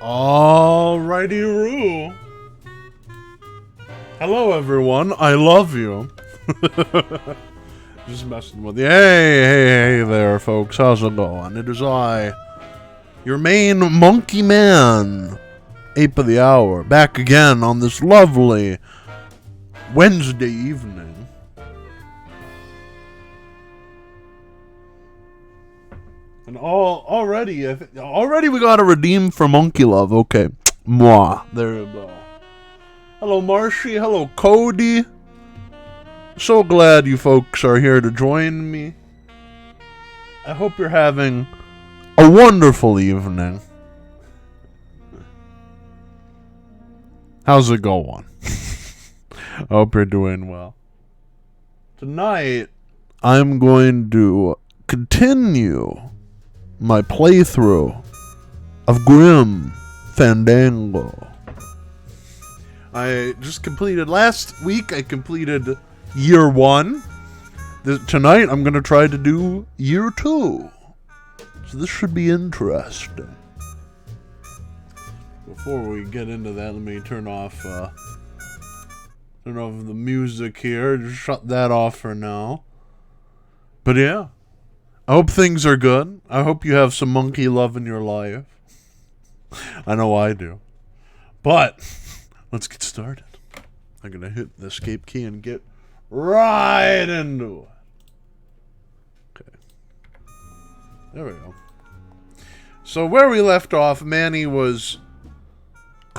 Alrighty-roo. Hello, everyone. I love you. Just messing with you. Hey there, folks. How's it going? It is I, your main monkey man, Ape of the Hour, back again on this lovely Wednesday evening. And already we got a redeem for Monkey Love. Okay. Mwah. There you go. Hello, Marshy. Hello, Cody. So glad you folks are here to join me. I hope you're having a wonderful evening. How's it going? I hope you're doing well. Tonight, I'm going to continue my playthrough of Grim Fandango. I just completed last week. I completed year 1. Tonight I'm going to try to do year 2. So this should be interesting. Before we get into that, let me turn off the music here. Just shut that off for now. But yeah, I hope things are good. I hope you have some monkey love in your life. I know I do. But let's get started. I'm going to hit the escape key and get right into it. Okay. There we go. So where we left off, Manny was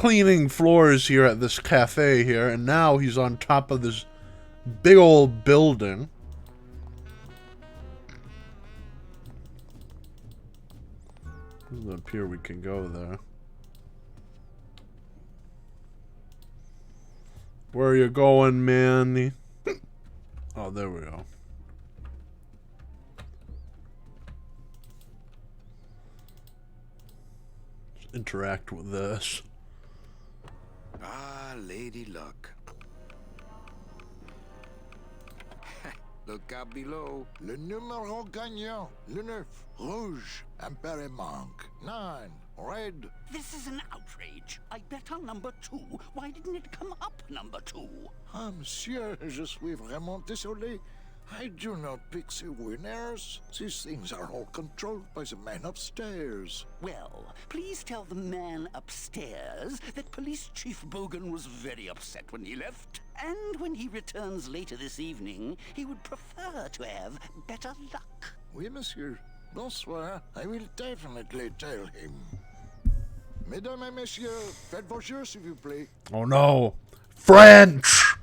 cleaning floors here at this cafe here, and now he's on top of this big old building. Up here we can go there. Where are you going, Manny? Oh, there we go. Let's interact with this. Ah, Lady Luck. Look out below. Le numéro gagnant. Le 9. Rouge. Impere manque. 9. Red. This is an outrage. I bet on number 2. Why didn't it come up number 2? Ah, monsieur, je suis vraiment désolé. I do not pick the winners. These things are all controlled by the man upstairs. Well, please tell the man upstairs that Police Chief Bogan was very upset when he left. And when he returns later this evening, he would prefer to have better luck. Oui, monsieur. Bonsoir. I will definitely tell him. Mesdames et messieurs, faites vos jeux, s'il vous plaît. Oh no. French!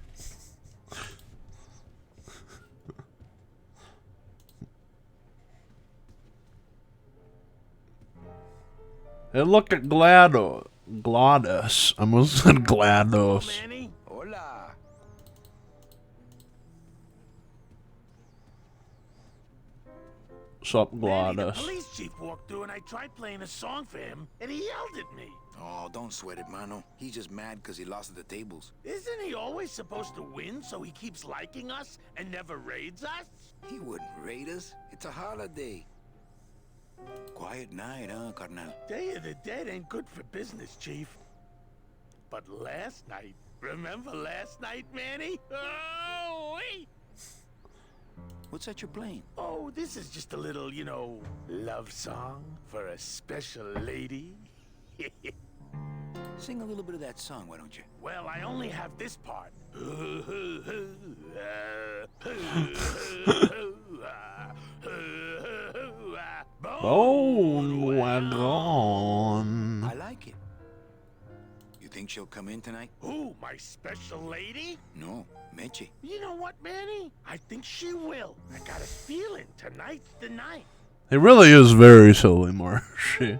Hey, look at Gladys. I almost said GLaDOS. Manny? Hola. Sup, Manny, the GLaDOS? police chief walked through and I tried playing a song for him, and he yelled at me. Oh, don't sweat it, mano. He's just mad because he lost at the tables. Isn't he always supposed to win so he keeps liking us and never raids us? He wouldn't raid us. It's a holiday. Quiet night, huh, carnal? Day of the Dead ain't good for business, Chief. But last night, remember last night, Manny? Oh, wait! What's that you're playing? Oh, this is just a little, you know, love song for a special lady. Sing a little bit of that song, why don't you? Well, I only have this part. Bone wagon. I like it. You think she'll come in tonight? Who, my special lady? No, Meche. You know what, Manny? I think she will. I got a feeling tonight's the night. It really is very silly, Marshy.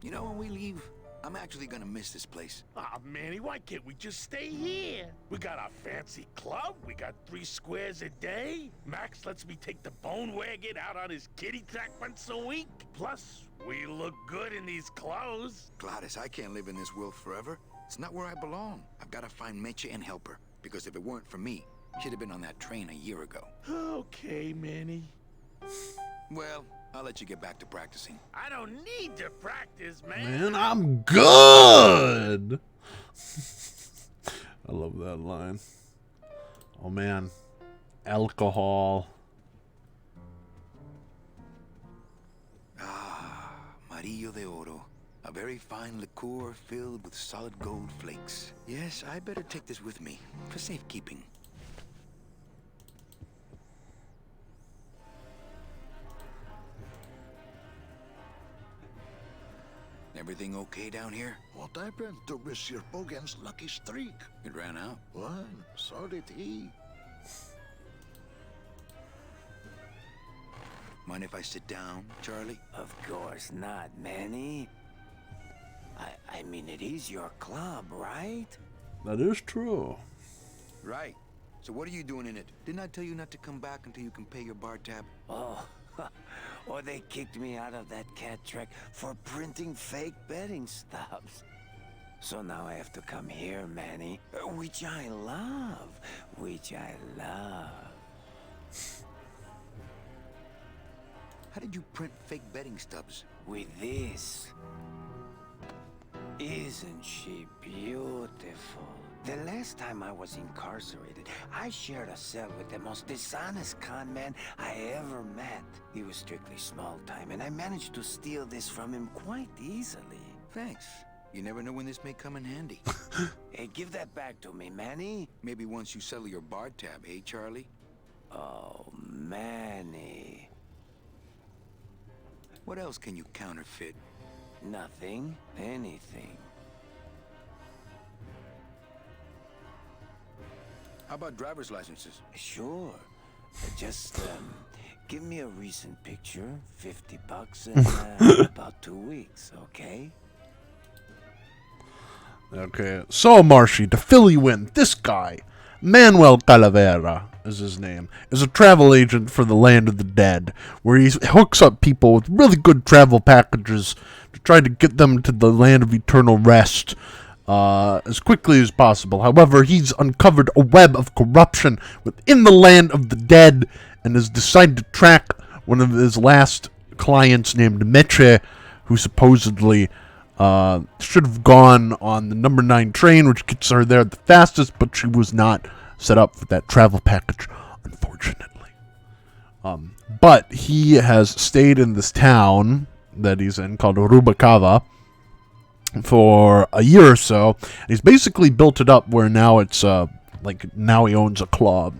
You know, when we leave, I'm actually gonna miss this place. Aw, Manny, why can't we just stay here? We got our fancy club, we got 3 squares a day. Max lets me take the bone wagon out on his kitty track once a week. Plus, we look good in these clothes. Gladys, I can't live in this world forever. It's not where I belong. I've gotta find Meche and help her. Because if it weren't for me, she'd have been on that train a year ago. Okay, Manny. Well, I'll let you get back to practicing. I don't need to practice, man. Man, I'm good. I love that line. Oh man, alcohol. Ah, Marillo de Oro. A very fine liqueur filled with solid gold flakes. Yes, I better take this with me for safekeeping. Everything okay down here? What happened to Monsieur Bogan's lucky streak? It ran out. Well, so did he. Mind if I sit down, Charlie? Of course not, Manny. I mean, it is your club, right? That is true. Right. So what are you doing in it? Didn't I tell you not to come back until you can pay your bar tab? Oh, or they kicked me out of that cat track for printing fake betting stubs. So now I have to come here, Manny, which I love, How did you print fake betting stubs? With this. Isn't she beautiful? The last time I was incarcerated, I shared a cell with the most dishonest con man I ever met. He was strictly small time, and I managed to steal this from him quite easily. Thanks. You never know when this may come in handy. Hey, give that back to me, Manny. Maybe once you settle your bar tab, eh, Charlie? Oh, Manny. What else can you counterfeit? Nothing. Anything. How about driver's licenses? Sure. Just give me a recent picture, $50 in about 2 weeks, okay? Okay, so Marshy, to fill you in, this guy, Manuel Calavera is his name, is a travel agent for the Land of the Dead, where he hooks up people with really good travel packages to try to get them to the Land of Eternal Rest as quickly as possible. However, he's uncovered a web of corruption within the Land of the Dead and has decided to track one of his last clients named Meche, who supposedly should have gone on the number 9 train, which gets her there the fastest, but she was not set up for that travel package, unfortunately. But he has stayed in this town that he's in called Rubacava for a year or so. He's basically built it up where now it's now he owns a club.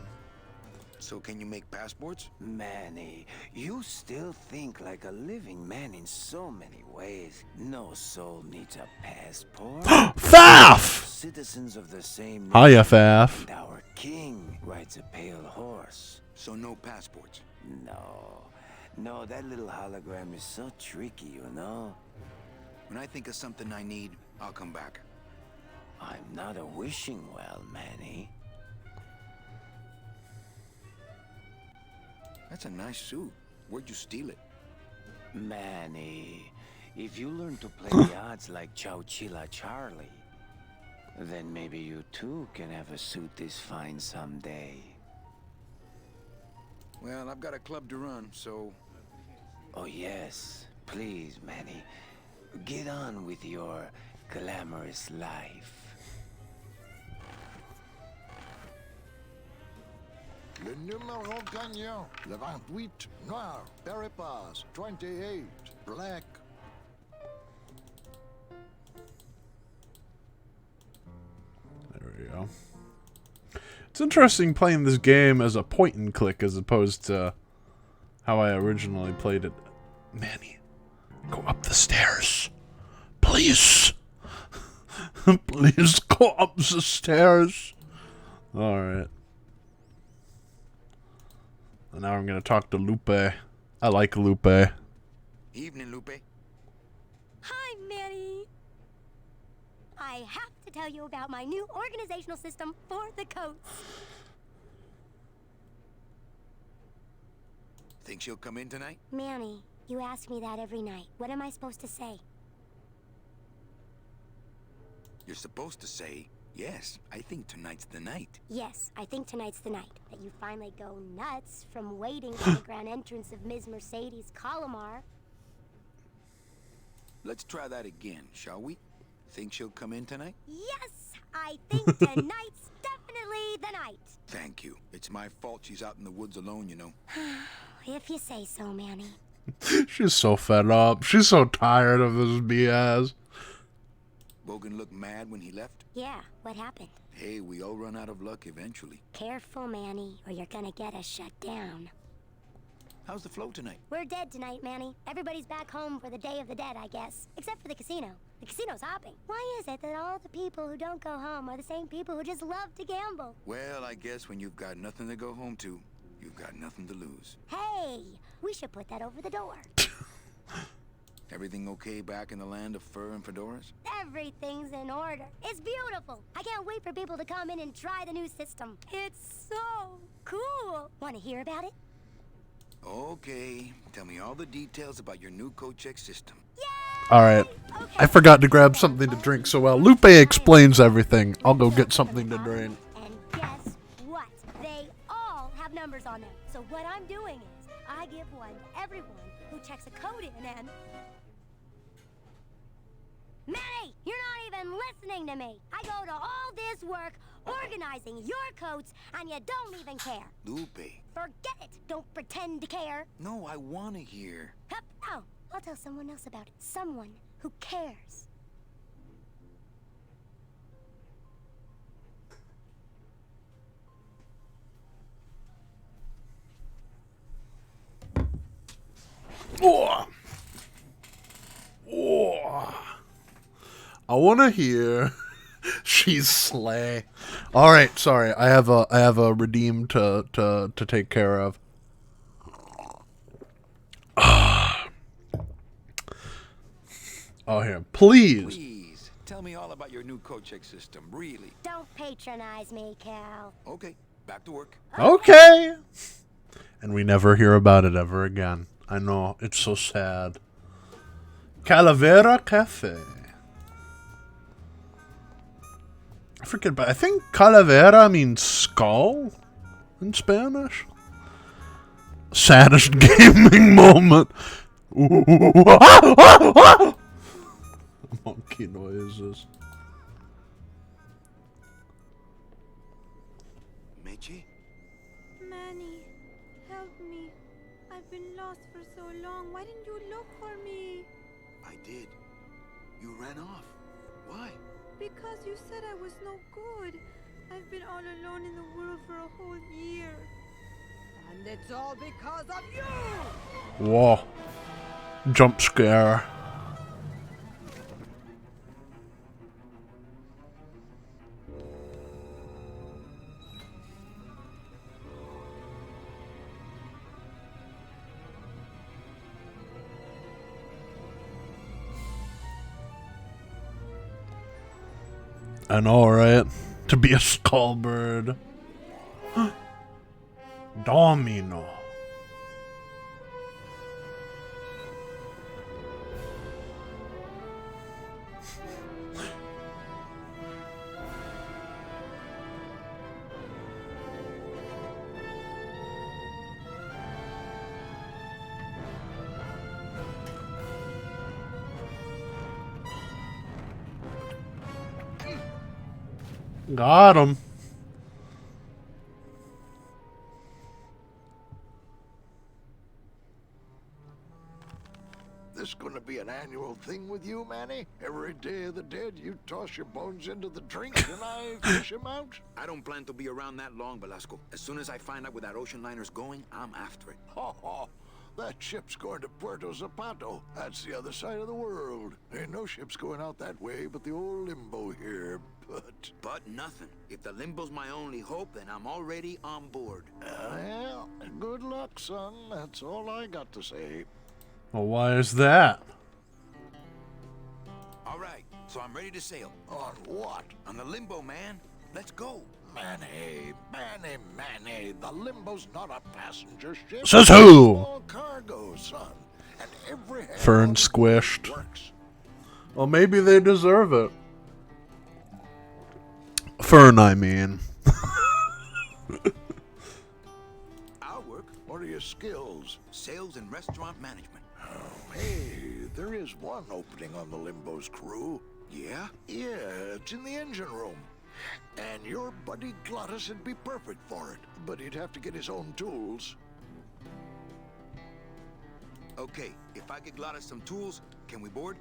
So can you make passports? Manny, you still think like a living man in so many ways. No soul needs a passport. Faf! Citizens of the same Hiya, nation, Faf. and our king rides a pale horse. So no passports. No, that little hologram is so tricky, you know? When I think of something I need, I'll come back. I'm not a wishing well, Manny. That's a nice suit. Where'd you steal it? Manny, if you learn to play the odds like Chowchilla Charlie, then maybe you too can have a suit this fine someday. Well, I've got a club to run, so... Oh yes, please, Manny. Get on with your glamorous life. Le numéro gagnant, le 28, noir, Peripass, 28, black. There we go. It's interesting playing this game as a point and click as opposed to how I originally played it. Manny, go up the stairs. Please. Please go up the stairs. Alright. And now I'm going to talk to Lupe. I like Lupe. Evening, Lupe. Hi, Manny. I have to tell you about my new organizational system for the coats. Think she'll come in tonight? Manny, you ask me that every night. What am I supposed to say? You're supposed to say, yes, I think tonight's the night. Yes, I think tonight's the night that you finally go nuts from waiting for the grand entrance of Ms. Mercedes Colomar. Let's try that again, shall we? Think she'll come in tonight? Yes, I think tonight's definitely the night. Thank you. It's my fault she's out in the woods alone, you know. If you say so, Manny. She's so fed up. She's so tired of this BS. Bogan looked mad when he left? Yeah, what happened? Hey, we all run out of luck eventually. Careful, Manny, or you're gonna get us shut down. How's the flow tonight? We're dead tonight, Manny. Everybody's back home for the Day of the Dead, I guess. Except for the casino. The casino's hopping. Why is it that all the people who don't go home are the same people who just love to gamble? Well, I guess when you've got nothing to go home to, you've got nothing to lose. Hey, we should put that over the door. Everything okay back in the land of fur and fedoras? Everything's in order. It's beautiful. I can't wait for people to come in and try the new system. It's so cool. Want to hear about it? Okay, tell me all the details about your new code check system. Yay! Alright. Okay. I forgot to grab something to drink so while Lupe explains everything, I'll go get something to drink. And guess what? They all have numbers on them. So what I'm doing is I give one to everyone who checks a code in and... Manny, you're not even listening to me. I go to all this work organizing your coats and you don't even care. Lupe. Forget it. Don't pretend to care. No, I want to hear. Hup, no, I'll tell someone else about it. Someone who cares. Oh. Oh. I want to hear she's slay. All right, sorry. I have a redeem to take care of. Oh, here, please. Please, tell me all about your new code check system, really. Don't patronize me, Cal. Okay, back to work. Okay. And we never hear about it ever again. I know, it's so sad. Calavera Cafe. I forget, but I think Calavera means skull in Spanish. Saddest gaming moment. Monkey noises. Mechi? Manny, help me. I've been lost for so long. Why didn't you look for me? I did. You ran off. Why? Because you said I was no good. I've been all alone in the world for a whole year. And it's all because of you! Whoa. Jump scare. I know, right? To be a skull bird. Domino. Got him. This gonna be an annual thing with you, Manny? Every Day of the Dead, you toss your bones into the drink and I fish 'em out? I don't plan to be around that long, Velasco. As soon as I find out where that ocean liner's going, I'm after it. Ho ho! That ship's going to Puerto Zapato. That's the other side of the world. Ain't no ships going out that way but the old Limbo here, But nothing. If the Limbo's my only hope, then I'm already on board. Well, good luck, son. That's all I got to say. Well, why is that? All right, so I'm ready to sail. On what? On the Limbo, man. Let's go. Manny, the Limbo's not a passenger ship. Says who? All cargo, son. And every hand Fern on the squished. works. Well, maybe they deserve it. Fern, I mean. I'll work. What are your skills? Sales and restaurant management. Oh, hey, there is one opening on the Limbo's crew. Yeah? Yeah, it's in the engine room. And your buddy Glottis would be perfect for it, but he'd have to get his own tools. Okay, if I get Glottis some tools, can we board?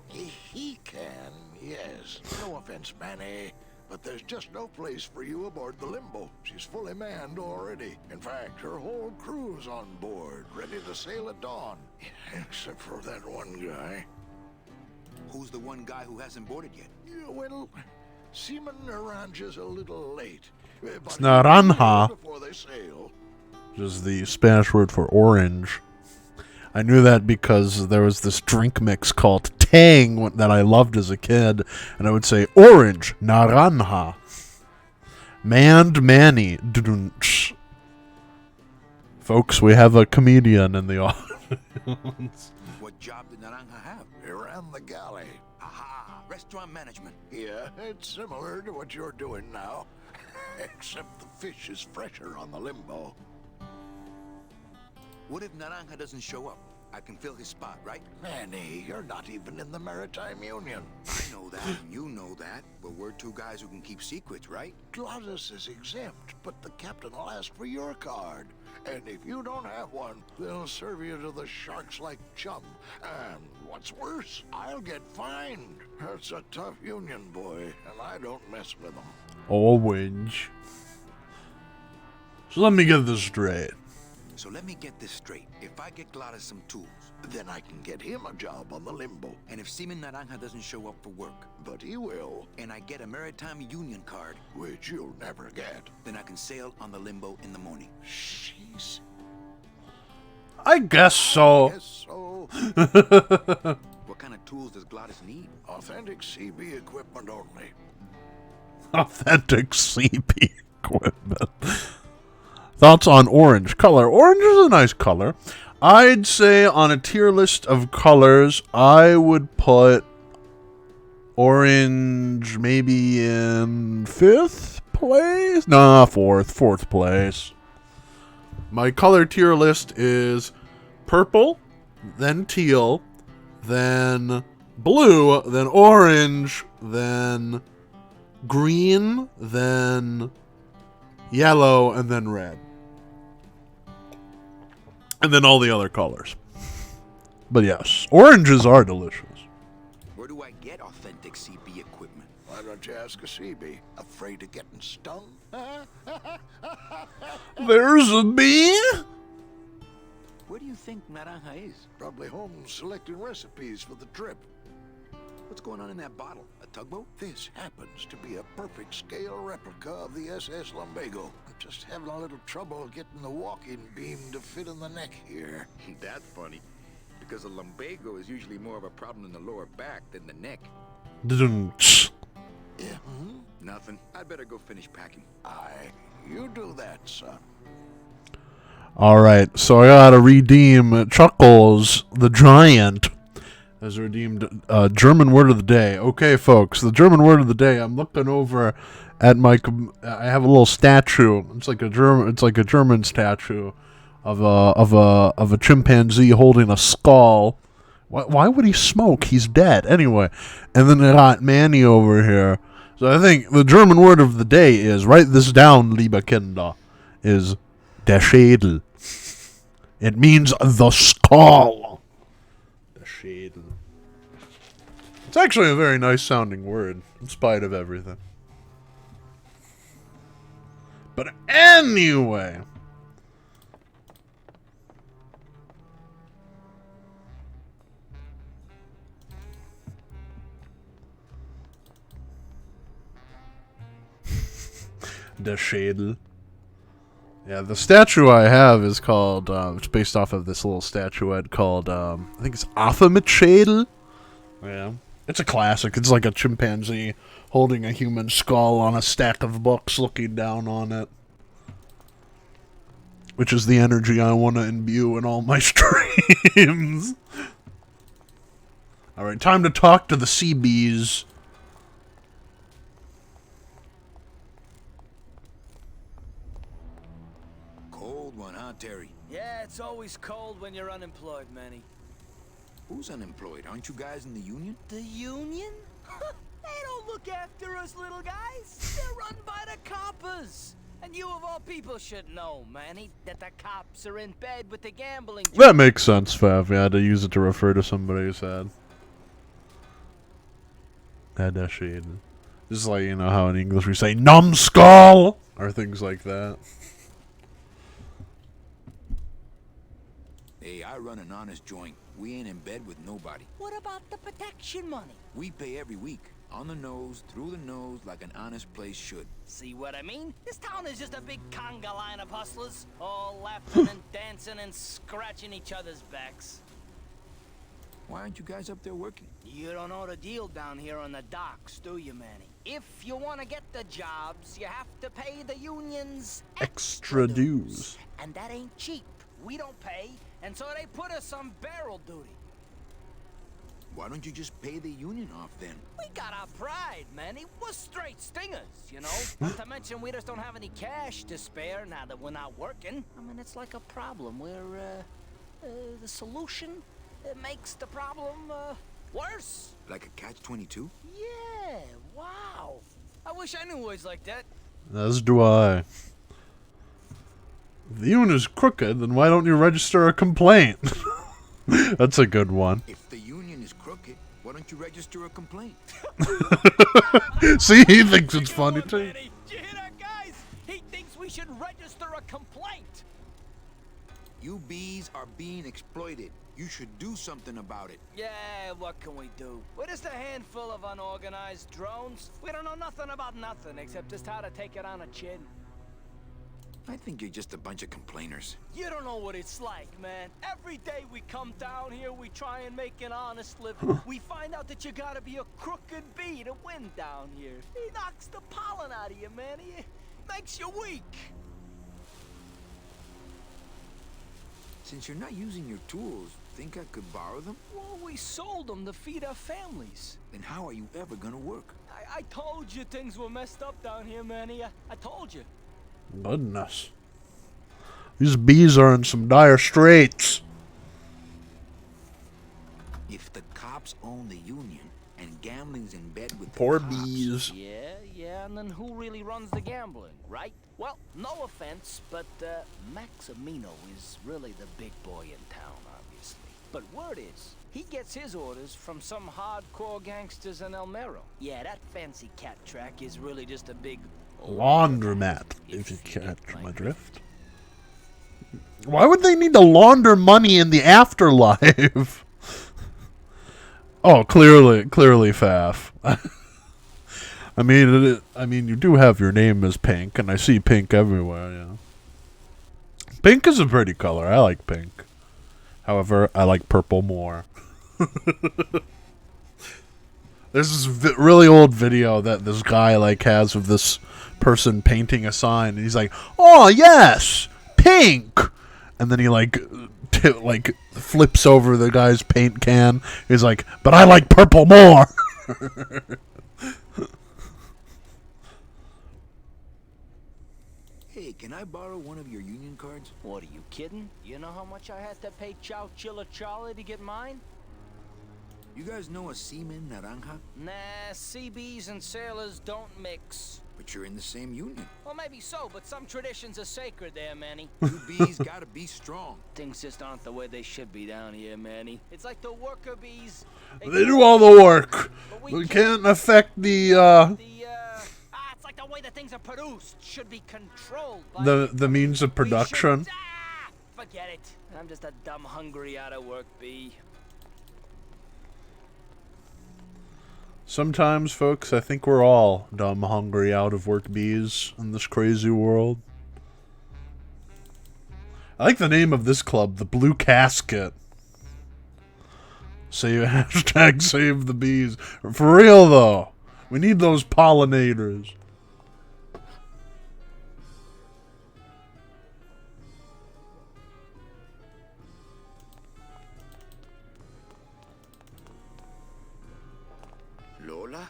He can, yes. No offense, Manny, but there's just no place for you aboard the Limbo. She's fully manned already. In fact, her whole crew's on board, ready to sail at dawn. Except for that one guy. Who's the one guy who hasn't boarded yet? Yeah, well, Seaman Naranja's a little late. It's naranja. Before they sail. Which is the Spanish word for orange. I knew that because there was this drink mix called Tang that I loved as a kid, and I would say orange, naranja, manned Manny. Folks, we have a comedian in the audience. What job did Naranja have? He ran the galley. Aha! Restaurant management. Yeah, it's similar to what you're doing now. Except the fish is fresher on the Limbo. What if Naranja doesn't show up? I can fill his spot, right? Manny, you're not even in the Maritime Union. I know that, and you know that, but we're two guys who can keep secrets, right? Glottis is exempt, but the captain will ask for your card. And if you don't have one, they'll serve you to the sharks like chum. And what's worse, I'll get fined. It's a tough union, boy, and I don't mess with them. Orange. So let me get this straight. So let me get this straight. If I get Gladys some tools, Then I can get him a job on the limbo. and if Seaman Naranja doesn't show up for work, But he will, and I get a Maritime Union card, which you'll never get. then I can sail on the limbo in the morning. Jeez. I guess so. Yes, so. What kind of tools does Gladys need? Authentic CB equipment only. Authentic CP equipment. Thoughts on orange color? Orange is a nice color. I'd say on a tier list of colors, I would put orange maybe in 5th place? Nah, 4th place. My color tier list is purple, then teal, then blue, then orange, then green, then yellow, and then red. And then all the other colors. But yes, oranges are delicious. Where do I get authentic CB equipment? Why don't you ask a CB? Afraid of getting stung? There's a bee? Where do you think Naranja is? Probably home selecting recipes for the trip. What's going on in that bottle? A tugboat? This happens to be a perfect scale replica of the SS Lumbago. I'm just having a little trouble getting the walking beam to fit in the neck here. That's funny, because a lumbago is usually more of a problem in the lower back than the neck. Dun-dun-tsh. Yeah, Nothing. I'd better go finish packing. Aye, you do that, son. Alright, so I gotta redeem Chuckles the Giant as redeemed German word of the day. Okay, folks, the German word of the day. I'm looking over at my. I have a little statue. It's like a German statue of a chimpanzee holding a skull. Why would he smoke? He's dead anyway. And then I got Manny over here. So I think the German word of the day is, write this down, liebe Kinder, is der Schädel. It means the skull. Der Schädel. It's actually a very nice sounding word, in spite of everything. But anyway. Der Schädel. Yeah, the statue I have is called, it's based off of this little statuette called, I think it's Affe mit Schädel. Yeah. It's a classic. It's like a chimpanzee holding a human skull on a stack of books looking down on it. Which is the energy I want to imbue in all my streams. Alright, time to talk to the CBs. Cold one, huh, Terry? Yeah, it's always cold when you're unemployed, Manny. Who's unemployed? Aren't you guys in the union? The union? They don't look after us little guys. They're run by the coppers. And you of all people should know, Manny, that the cops are in bed with the gambling. That makes sense, Fav. Yeah, to use it to refer to somebody who's had. Had that shade. This is like, you know, how in English we say numbskull! Or things like that. Hey, I run an honest joint. We ain't in bed with nobody. What about the protection money? We pay every week. On the nose, through the nose, like an honest place should. See what I mean? This town is just a big conga line of hustlers, all laughing and dancing and scratching each other's backs. Why aren't you guys up there working? You don't know the deal down here on the docks, do you, Manny? If you want to get the jobs, you have to pay the unions Extra dues. And that ain't cheap. We don't pay, and so they put us on barrel duty. Why don't you just pay the union off then? We got our pride, Manny. We're straight stingers, you know? Not to mention we just don't have any cash to spare now that we're not working. I mean, it's like a problem where, the solution makes the problem, worse. Like a catch-22? Yeah, wow. I wish I knew words like that. As do I. If the union is crooked, then why don't you register a complaint? That's a good one. If the union is crooked, why don't you register a complaint? See, he thinks it's funny too. Manny. Did you hear that, guys? He thinks we should register a complaint. You bees are being exploited. You should do something about it. Yeah, what can we do? We're just a handful of unorganized drones. We don't know nothing about nothing except just how to take it on a chin. I think you're just a bunch of complainers. You don't know what it's like, man. Every day we come down here, we try and make an honest living. We find out that you gotta be a crooked bee to win down here. He knocks the pollen out of you, man. He makes you weak. Since you're not using your tools, think I could borrow them? Well, we sold them to feed our families. Then how are you ever gonna work? I told you things were messed up down here, Manny. I told you. Goodness. These bees are in some dire straits. If the cops own the union and gambling's in bed with the Poor cops, bees. Yeah, and then who really runs the gambling, right? Well, no offense, but Maximino is really the big boy in town, obviously. But word is, he gets his orders from some hardcore gangsters in El Mero. Yeah, that fancy cat track is really just a big Laundromat, if you catch my drift. Why would they need to launder money in the afterlife? Oh, clearly, Faf. I mean, you do have your name as Pink, and I see pink everywhere. Yeah, pink is a pretty color. I like pink. However, I like purple more. There's this really old video that this guy has of this person painting a sign, and he's like, "Oh yes, pink," and then he flips over the guy's paint can. He's like, "But I like purple more." Hey, can I borrow one of your union cards? What, are you kidding? You know how much I had to pay Chow Chilla Charlie to get mine? You guys know a seaman naranja? Nah, CBs and sailors don't mix. But you're in the same union. Well, maybe so, but some traditions are sacred there, Manny. You bees gotta be strong. Things just aren't the way they should be down here, Manny. It's like the worker bees. They do all the work. We can't affect the it's like the way that things are produced should be controlled by the means of production. Forget it. I'm just a dumb, hungry, out of work bee. Sometimes, folks, I think we're all dumb, hungry, out of work bees in this crazy world. I like the name of this club, the Blue Casket. Hashtag save the bees. For real, though. We need those pollinators. Lola?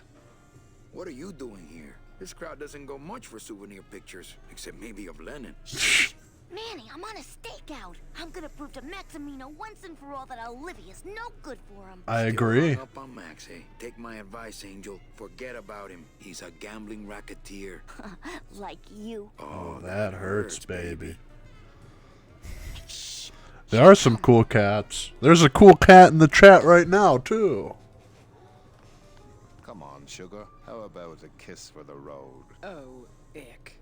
What are you doing here? This crowd doesn't go much for souvenir pictures, except maybe of Lenin. Manny, I'm on a stakeout. I'm gonna prove to Maximino once and for all that Olivia's no good for him. I agree. Still hung up on Max, eh? Take my advice, Angel. Forget about him. He's a gambling racketeer. Like you. Oh, that hurts, baby. There are some cool cats. There's a cool cat in the chat right now, too. Come on, sugar. How about a kiss for the road? Oh, ick.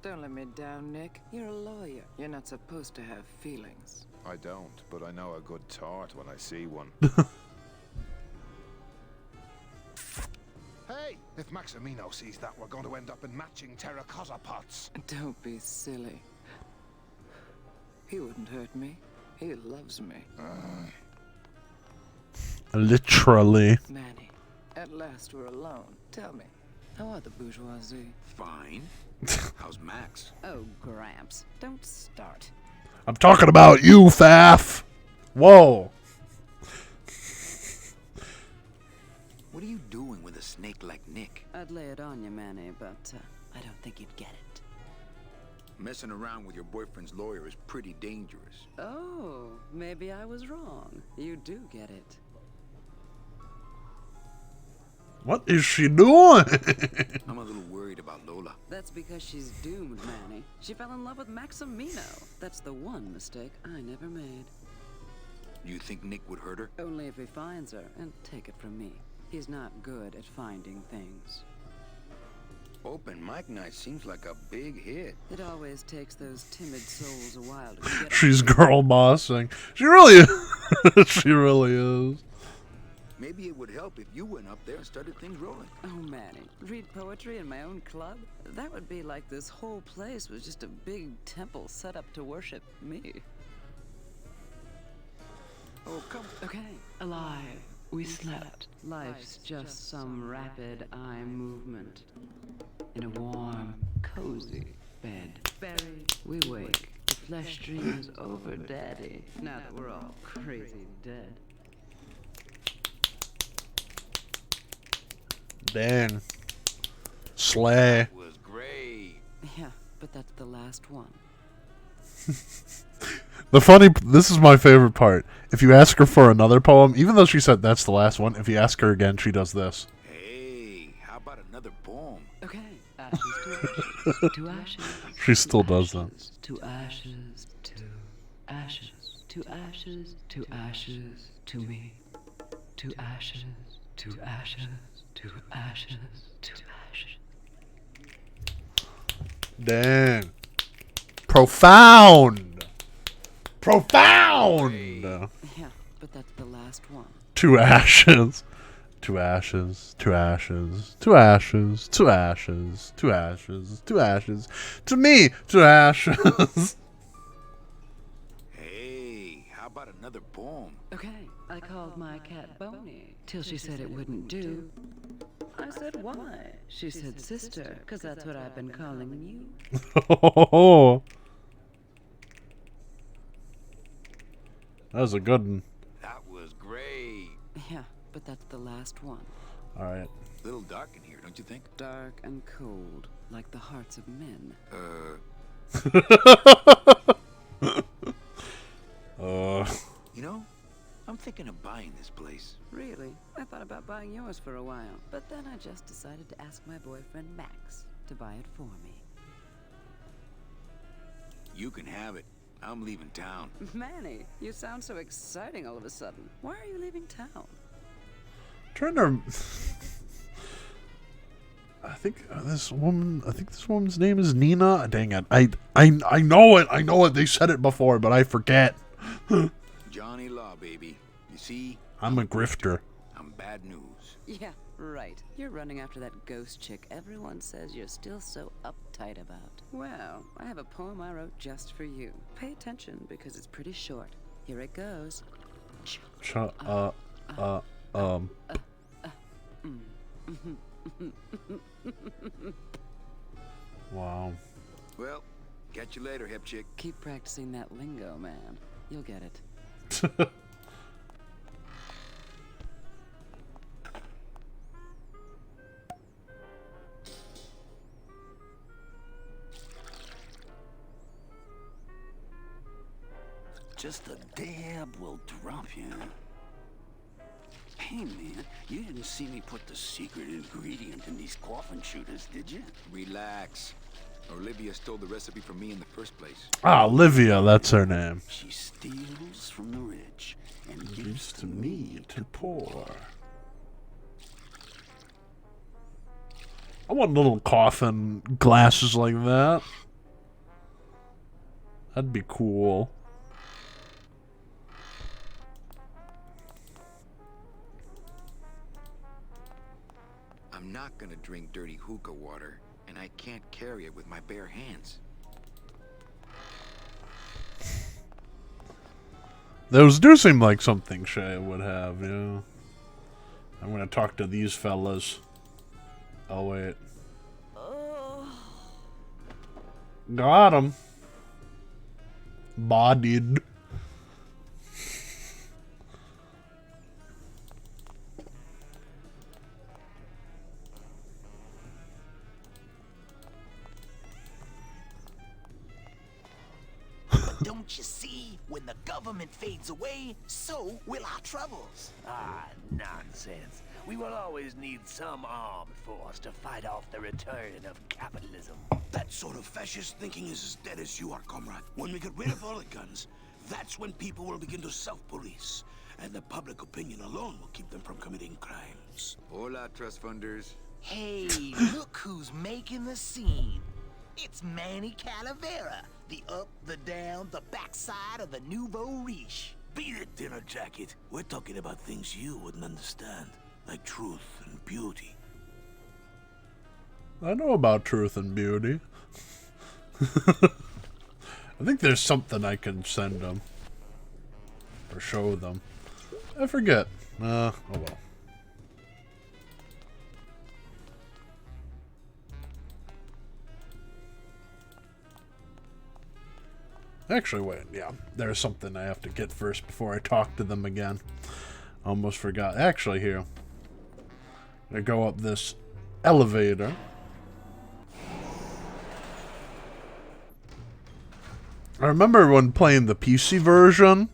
Don't let me down, Nick. You're a lawyer. You're not supposed to have feelings. I don't, but I know a good tart when I see one. Hey! If Maximino sees that, we're going to end up in matching terracotta pots. Don't be silly. He wouldn't hurt me. He loves me. Literally. Manny, at last we're alone. Tell me, how are the bourgeoisie? Fine. How's Max? Oh, Gramps, don't start. I'm talking about you, Faf. Whoa. What are you doing with a snake like Nick? I'd lay it on you, Manny, but I don't think you'd get it. Messing around with your boyfriend's lawyer is pretty dangerous. Oh, maybe I was wrong. You do get it. What is she doing? I'm a little worried about Lola. That's because she's doomed, Manny. She fell in love with Maximino. That's the one mistake I never made. You think Nick would hurt her? Only if he finds her, and take it from me. He's not good at finding things. Open mic night seems like a big hit. It always takes those timid souls a while to get She's girl bossing. She really is. She really is. Maybe it would help if you went up there and started things rolling. Oh, Manny, read poetry in my own club? That would be like this whole place was just a big temple set up to worship me. Oh, come. Okay. Alive. We slept. Life's just some rapid eye movement. In a warm, cozy bed. Buried. We wake. The flesh dreams over daddy. Now that we're all crazy dead. Dang. Slay. That was great. Yeah, but that's the last one. This is my favorite part. If you ask her for another poem, even though she said that's the last one, if you ask her again, she does this. Hey, how about another poem? Okay. Ashes to ashes. To ashes. She still does that. To ashes. To ashes. To ashes. To ashes. To me. To ashes. To ashes. To ashes. To ashes. Dang. Profound. Profound. Yeah, but that's the last one. To ashes. To ashes. To ashes. To ashes. To ashes. To ashes. To ashes. To me. To ashes. Hey, how about another poem? Okay, I called my cat Boney till she said it wouldn't do. I said, why? She said, sister, because that's what I've been calling you. Oh. That was a good one. That was great. Yeah, but that's the last one. All right. A little dark in here, don't you think? Dark and cold, like the hearts of men. You know, I'm thinking of buying this place. Really? I thought about buying yours for a while, but then I just decided to ask my boyfriend Max to buy it for me. You can have it. I'm leaving town. Manny, you sound so exciting all of a sudden. Why are you leaving town? Trying to. I think this woman's name is Nina. Dang it! I know it. I know it. They said it before, but I forget. Johnny Law, baby. You see? I'm a grifter. I'm bad news. Yeah, right. You're running after that ghost chick everyone says you're still so uptight about. Well, I have a poem I wrote just for you. Pay attention because it's pretty short. Here it goes. Wow. Well, catch you later, hip chick. Keep practicing that lingo, man. You'll get it. Just a dab will drop you. Hey, man, you didn't see me put the secret ingredient in these coffin shooters, did you? Relax. Olivia stole the recipe from me in the first place. Ah, Olivia, that's her name. She steals from the rich and gives to me to poor. I want little coffin glasses like that. That'd be cool. I'm not gonna drink dirty hookah water, and I can't carry it with my bare hands. Those do seem like something Shay would have, yeah. I'm gonna talk to these fellas. Oh, wait. Got him. Bodied. Don't you see? When the government fades away, so will our troubles. Ah, nonsense. We will always need some armed force to fight off the return of capitalism. That sort of fascist thinking is as dead as you are, comrade. When we get rid of all the guns, that's when people will begin to self-police. And the public opinion alone will keep them from committing crimes. Hola, trust funders. Hey, look who's making the scene. It's Manny Calavera, the up, the down, the backside of the nouveau riche. Beat it, dinner jacket. We're talking about things you wouldn't understand, like truth and beauty. I know about truth and beauty. I think there's something I can send them. Or show them. I forget. Oh well. Actually, wait, yeah. There's something I have to get first before I talk to them again. Almost forgot. Actually, here. I go up this elevator. I remember when playing the PC version,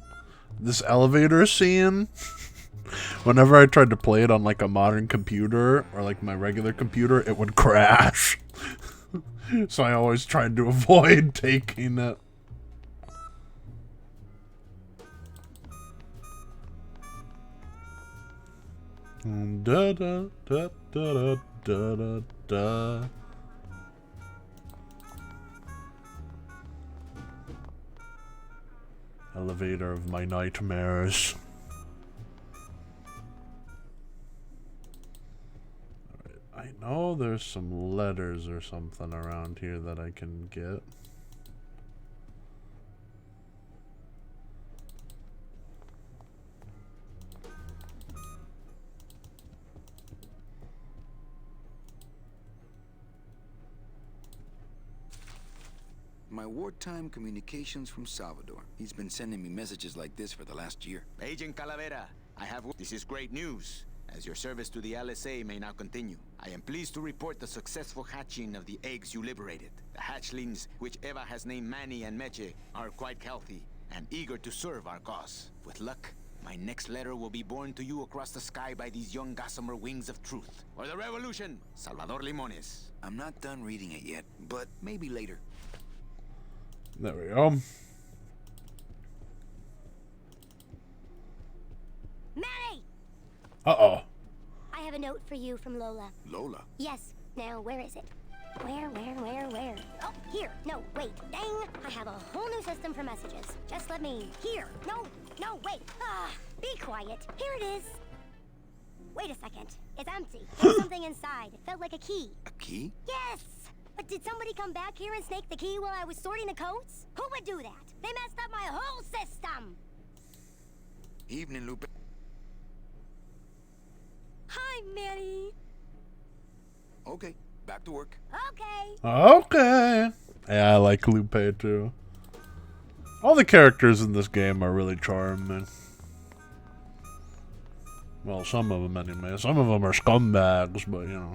this elevator scene, whenever I tried to play it on like a modern computer or like my regular computer, it would crash. So I always tried to avoid taking it. Da da da da da da da. Elevator of my nightmares. Alright, I know there's some letters or something around here that I can get. My wartime communications from Salvador. He's been sending me messages like this for the last year. Agent Calavera, this is great news, as your service to the LSA may now continue. I am pleased to report the successful hatching of the eggs you liberated. The hatchlings, which Eva has named Manny and Meche, are quite healthy and eager to serve our cause. With luck, my next letter will be borne to you across the sky by these young gossamer wings of truth. For the revolution, Salvador Limones. I'm not done reading it yet, but maybe later. There we go. Manny! Uh-oh. I have a note for you from Lola. Lola? Yes. Now, where is it? Where? Oh, here. No, wait. Dang. I have a whole new system for messages. Just let me... Here. No, wait. Be quiet. Here it is. Wait a second. It's empty. There's something inside. It felt like a key. A key? Yes! But did somebody come back here and snake the key while I was sorting the codes? Who would do that? They messed up my whole system! Evening, Lupe. Hi, Manny. Okay, back to work. Okay. Yeah, I like Lupe too. All the characters in this game are really charming. Well, some of them anyway. Some of them are scumbags, but you know.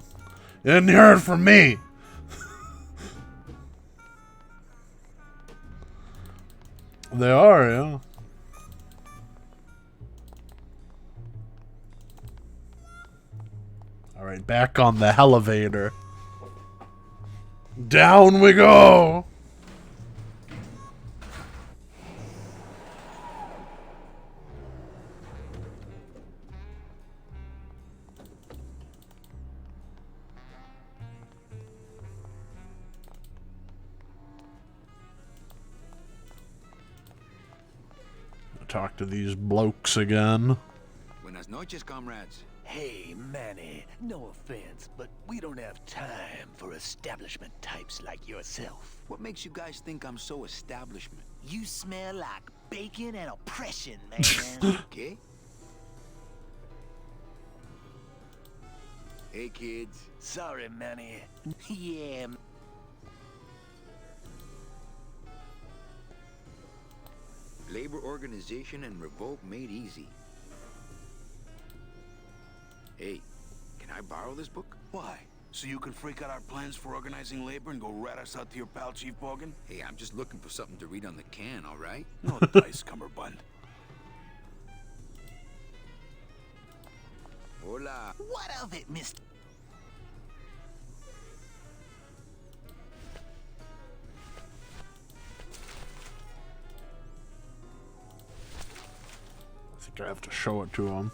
You didn't hear it from me! They are, yeah. Alright, back on the elevator. Down we go! Talk to these blokes again. Buenas noches, comrades. Hey, Manny, no offense, but we don't have time for establishment types like yourself. What makes you guys think I'm so establishment? You smell like bacon and oppression, man. Okay? Hey, kids. Sorry, Manny. Yeah. Labor organization and revolt made easy. Hey, can I borrow this book? Why? So you can freak out our plans for organizing labor and go rat us out to your pal, Chief Bogan? Hey, I'm just looking for something to read on the can, all right? No dice, Cumberbund. Hola. What of it, Mr. I think I have to show it to him.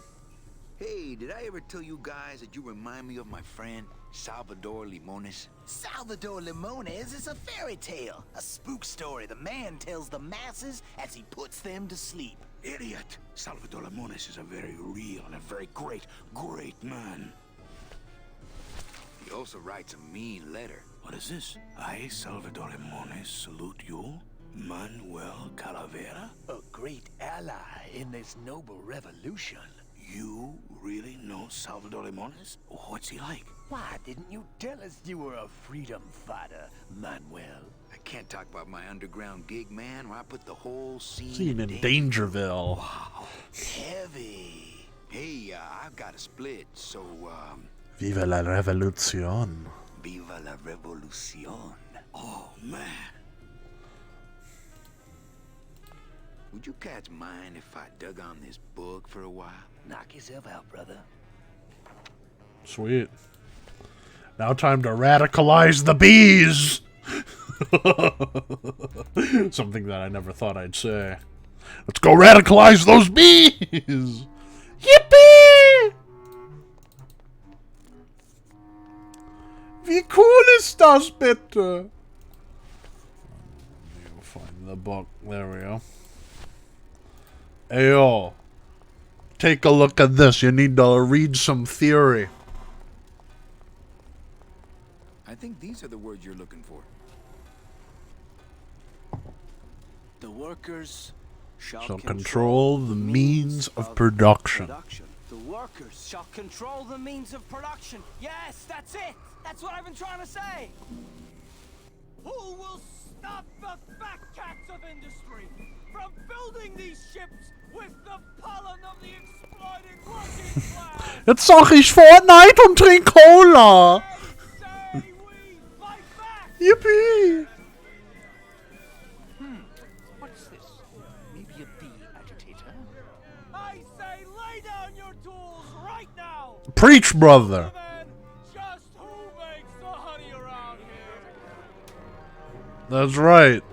Hey, Hey, did I ever tell you guys that you remind me of my friend Salvador Limones? Salvador Limones is a fairy tale, a spook story the man tells the masses as he puts them to sleep. Idiot! Salvador Limones is a very real and a very great man. He also writes a mean letter. What is this? I, Salvador Limones, salute you, Manuel Calavera. A great ally in this noble revolution. You really know Salvador Limones? What's he like? Why didn't you tell us you were a freedom fighter, Manuel? I can't talk about my underground gig, man, where I put the whole Scene in Dangerville. Wow. Heavy. Hey, I've got a split, so, Viva la revolución. Viva la revolución. Oh, man. Would you cats mind if I dug on this book for a while? Knock yourself out, brother. Sweet. Now time to radicalize the bees! Something that I never thought I'd say. Let's go radicalize those bees! Yippee! Wie cool ist das bitte? We'll find the book. There we go. Ayo. Take a look at this. You need to read some theory. I think these are the words you're looking for. The workers shall control the means of production. The workers shall control the means of production. Yes, that's it. That's what I've been trying to say. Who will stop the fat cats of industry from building these ships with the pollen of the exploiting working class? Jetzt sag ich Fortnite und trink Cola. Yippee! What's this? Maybe a bee agitator? I say lay down your tools right now! Preach, brother. Just who makes the honey around here? That's right.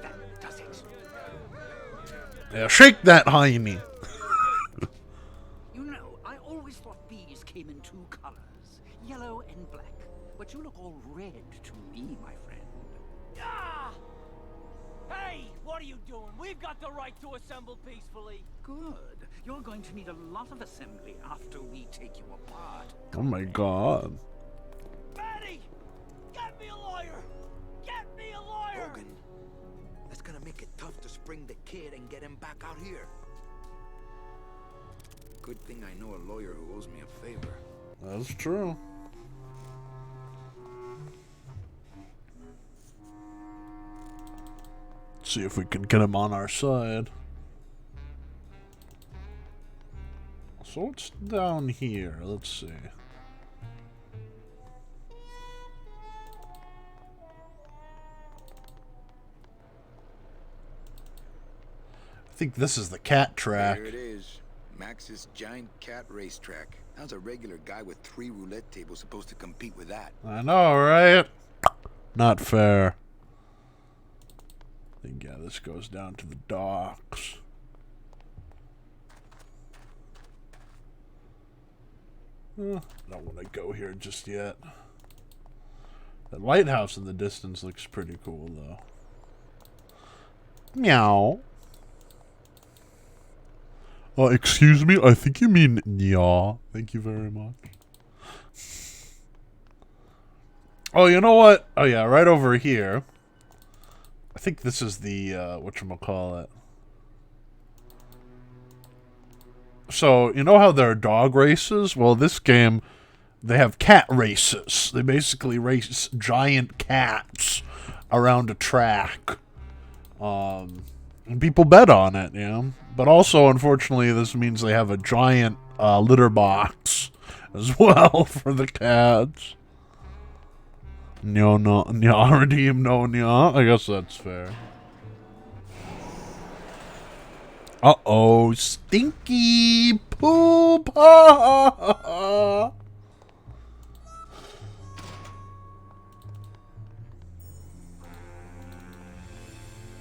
That does it. Yeah, shake that hiney. You know, I always thought bees came in two colors, yellow and black. But you look all red to me, my friend. Ah! Hey, what are you doing? We've got the right to assemble peacefully. Good. You're going to need a lot of assembly after we take you apart. Oh my god. Betty! Get me a lawyer! Get me a lawyer! Logan, that's gonna make it tough to spring the kid and get him back out here. Good thing I know a lawyer who owes me a favor. That's true. See if we can get him on our side. So what's down here? Let's see. I think this is the cat track. There it is. Max's giant cat racetrack. How's a regular guy with 3 roulette tables supposed to compete with that? I know, right? Not fair. I think, yeah, this goes down to the docks. Don't want to go here just yet. That lighthouse in the distance looks pretty cool, though. Meow. Excuse me? I think you mean yeah. Thank you very much. Oh, you know what? Oh, yeah, right over here. I think this is the, whatchamacallit. So, you know how there are dog races? Well, this game, they have cat races. They basically race giant cats around a track. And people bet on it, you know? But also, unfortunately, this means they have a giant litter box as well for the cats. No, redeem, no. I guess that's fair. Uh-oh, stinky poop!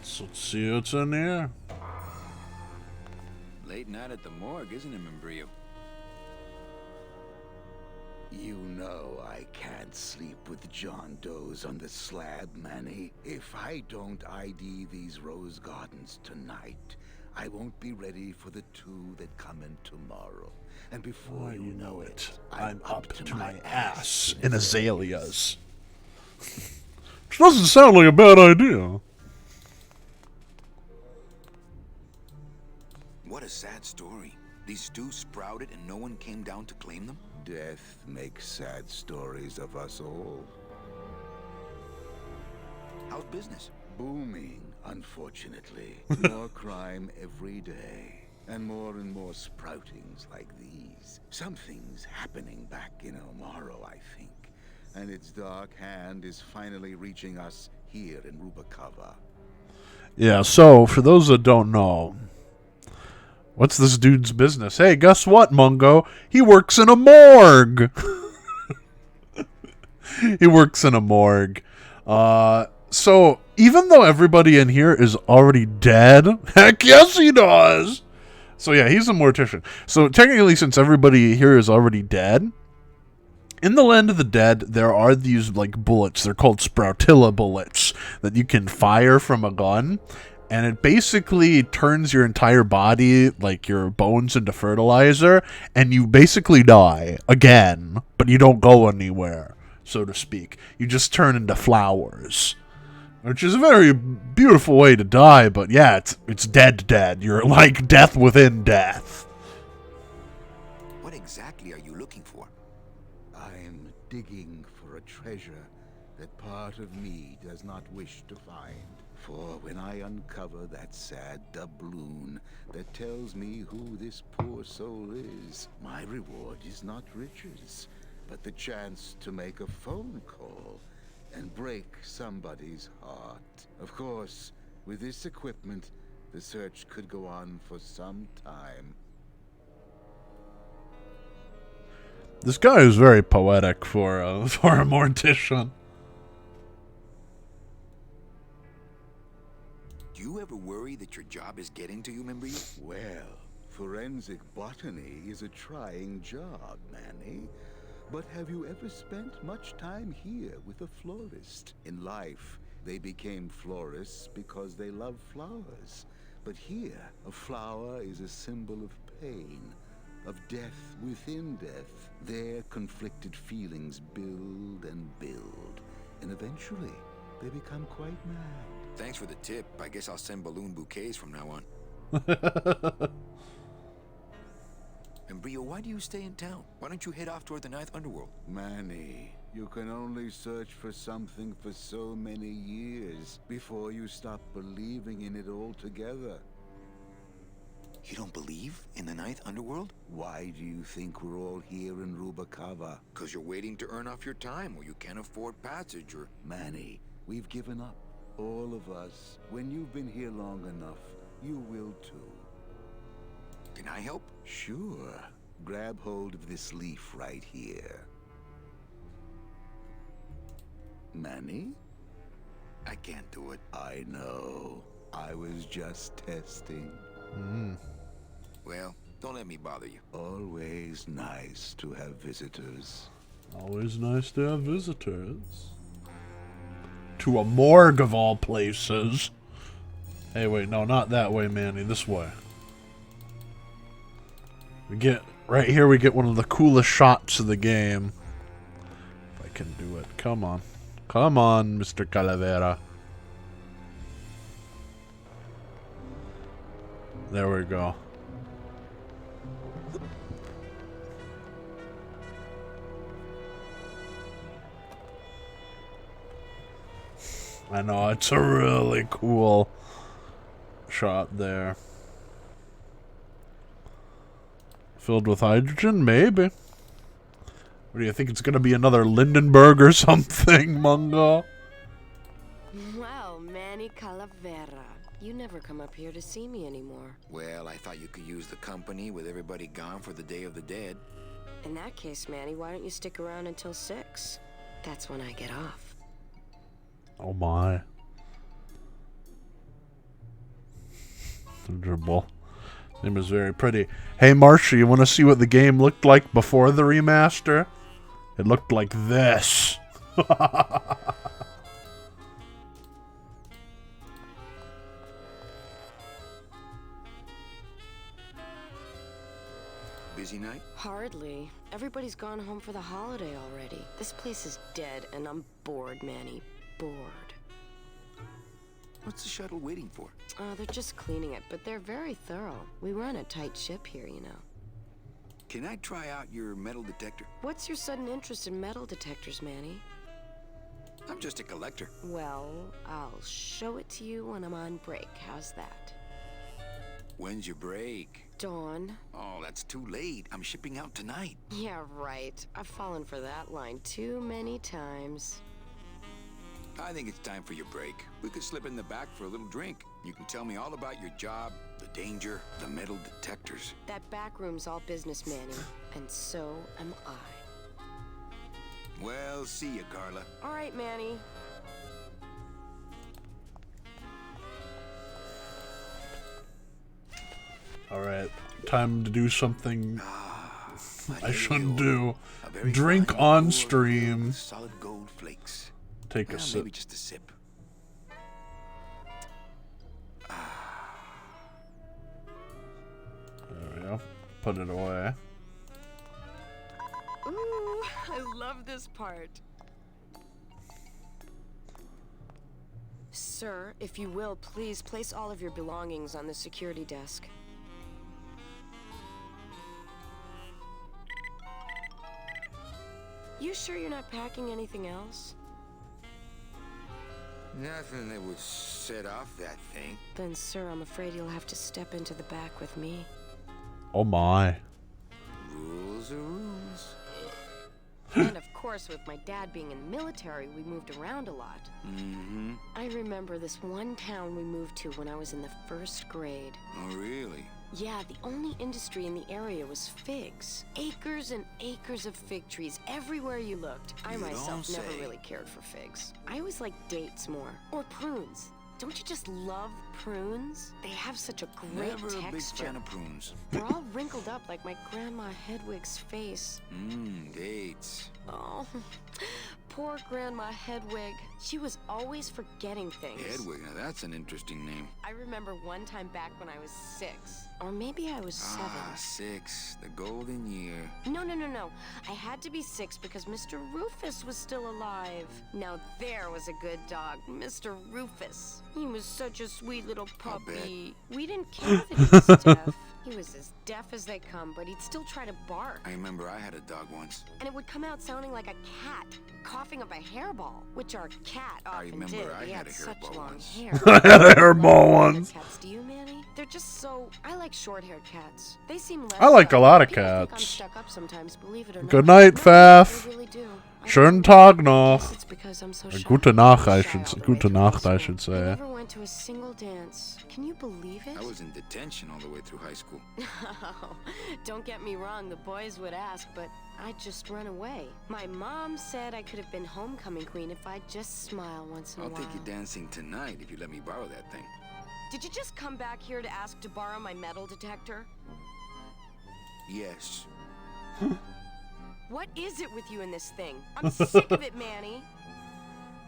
So let's see what's in here. late night at the morgue, isn't it, Membrillo? You know I can't sleep with John Doe's on the slab, Manny. If I don't ID these rose gardens tonight, I won't be ready for the 2 that come in tomorrow. And before you know it, I'm up to my ass in azaleas. Which doesn't sound like a bad idea. What a sad story. These stews sprouted and no one came down to claim them? Death makes sad stories of us all. How's business? Booming, unfortunately. More crime every day. And more sproutings like these. Something's happening back in Omaro, I think. And its dark hand is finally reaching us here in Rubacava. Yeah, so, for those that don't know, what's this dude's business? Hey, guess what, Mungo? He works in a morgue! He works in a morgue. So, even though everybody in here is already dead, heck yes he does! So yeah, he's a mortician. So technically, since everybody here is already dead, in the land of the dead, there are these like bullets. They're called Sproutilla bullets that you can fire from a gun. And it basically turns your entire body, like your bones, into fertilizer. And you basically die again, but you don't go anywhere, so to speak. You just turn into flowers. Which is a very beautiful way to die, but yeah, it's dead. You're like death within death. What exactly are you looking for? I'm digging for a treasure that part of me does not wish to find. For when I uncover that sad doubloon that tells me who this poor soul is, my reward is not riches, but the chance to make a phone call and break somebody's heart. Of course, with this equipment, the search could go on for some time. This guy is very poetic for a mortician. Do you ever worry that your job is getting to you, Membrillo? Well, forensic botany is a trying job, Manny. But have you ever spent much time here with a florist? In life, they became florists because they love flowers. But here, a flower is a symbol of pain, of death within death. Their conflicted feelings build and build, and eventually, they become quite mad. Thanks for the tip. I guess I'll send balloon bouquets from now on. Membrillo, why do you stay in town? Why don't you head off toward the Ninth Underworld? Manny, you can only search for something for so many years before you stop believing in it altogether. You don't believe in the Ninth Underworld? Why do you think we're all here in Rubacava? Because you're waiting to earn off your time, or you can't afford passage, or... Manny, we've given up. All of us. When you've been here long enough, you will too. Can I help? Sure. Grab hold of this leaf right here. Manny? I can't do it. I know. I was just testing. Well, don't let me bother you. Always nice to have visitors. Always nice to have visitors. To a morgue of all places. Hey, wait, no, not that way, Manny. This way. Right here we get one of the coolest shots of the game. If I can do it. Come on. Come on, Mr. Calavera. There we go. I know, it's a really cool shot there. Filled with hydrogen? Maybe. What do you think? It's going to be another Lindenberg or something, Mungo? Wow, Manny Calavera. You never come up here to see me anymore. Well, I thought you could use the company with everybody gone for the Day of the Dead. In that case, Manny, why don't you stick around until 6? That's when I get off. Oh my. Dribble. It was very pretty. Hey, Marsha, you want to see what the game looked like before the remaster? It looked like this. Busy night? Hardly. Everybody's gone home for the holiday already. This place is dead, and I'm bored, Manny. Bored. What's the shuttle waiting for? They're just cleaning it, but they're very thorough. We run a tight ship here, you know. Can I try out your metal detector? What's your sudden interest in metal detectors, Manny? I'm just a collector. Well, I'll show it to you when I'm on break. How's that? When's your break? Dawn. Oh, that's too late. I'm shipping out tonight. Yeah, right. I've fallen for that line too many times. I think it's time for your break. We could slip in the back for a little drink. You can tell me all about your job, the danger, the metal detectors. That back room's all business, Manny. And so am I. Well, see you, Carla. All right, Manny. Alright, time to do something I shouldn't do. Drink on stream. Solid gold flakes. Take a sip. Maybe just a sip. There we go. Put it away. Ooh, I love this part. Sir, if you will, please place all of your belongings on the security desk. You sure you're not packing anything else? Nothing that would set off that thing. Then, sir, I'm afraid you'll have to step into the back with me. Oh my. Rules are rules. And of course, with my dad being in the military, we moved around a lot. Mm-hmm. I remember this one town we moved to when I was in the 1st grade. Oh, really? Yeah, the only industry in the area was figs. Acres and acres of fig trees everywhere you looked. I myself never really cared for figs. I always liked dates more. Or prunes. Don't you just love prunes? They have such a great Never texture. a big fan of prunes. They're all wrinkled up like my Grandma Hedwig's face. Dates. Oh, poor Grandma Hedwig. She was always forgetting things. Hedwig, now that's an interesting name. I remember one time back when I was 6. Or maybe I was 7. 6. The golden year. No. I had to be 6 because Mr. Rufus was still alive. Now there was a good dog, Mr. Rufus. He was such a sweet little puppy. We didn't care that he was deaf. He was as deaf as they come, but he'd still try to bark. I remember I had a dog once. And it would come out sounding like a cat, coughing up a hairball, which our cat often did. He had such long hair. I had a hairball once. Cats, do you, Manny? They're just so... I like short-haired cats. They seem less... I like a lot of People think I'm cats. stuck up sometimes, believe it or not. Good night, No, Faf. I really do. Schönen Tag noch. It's because I'm so shy. Gute Nacht, I should I say. never went to a single dance. Can you believe it? I was in detention all the way through high school. Don't get me wrong, the boys would ask, but I'd just run away. My mom said I could have been homecoming queen if I'd just smile once in a I'll while. take you dancing tonight if you let me borrow that thing. Did you just come back here to ask to borrow my metal detector? Yes. What is it with you in this thing? I'm sick of it, Manny.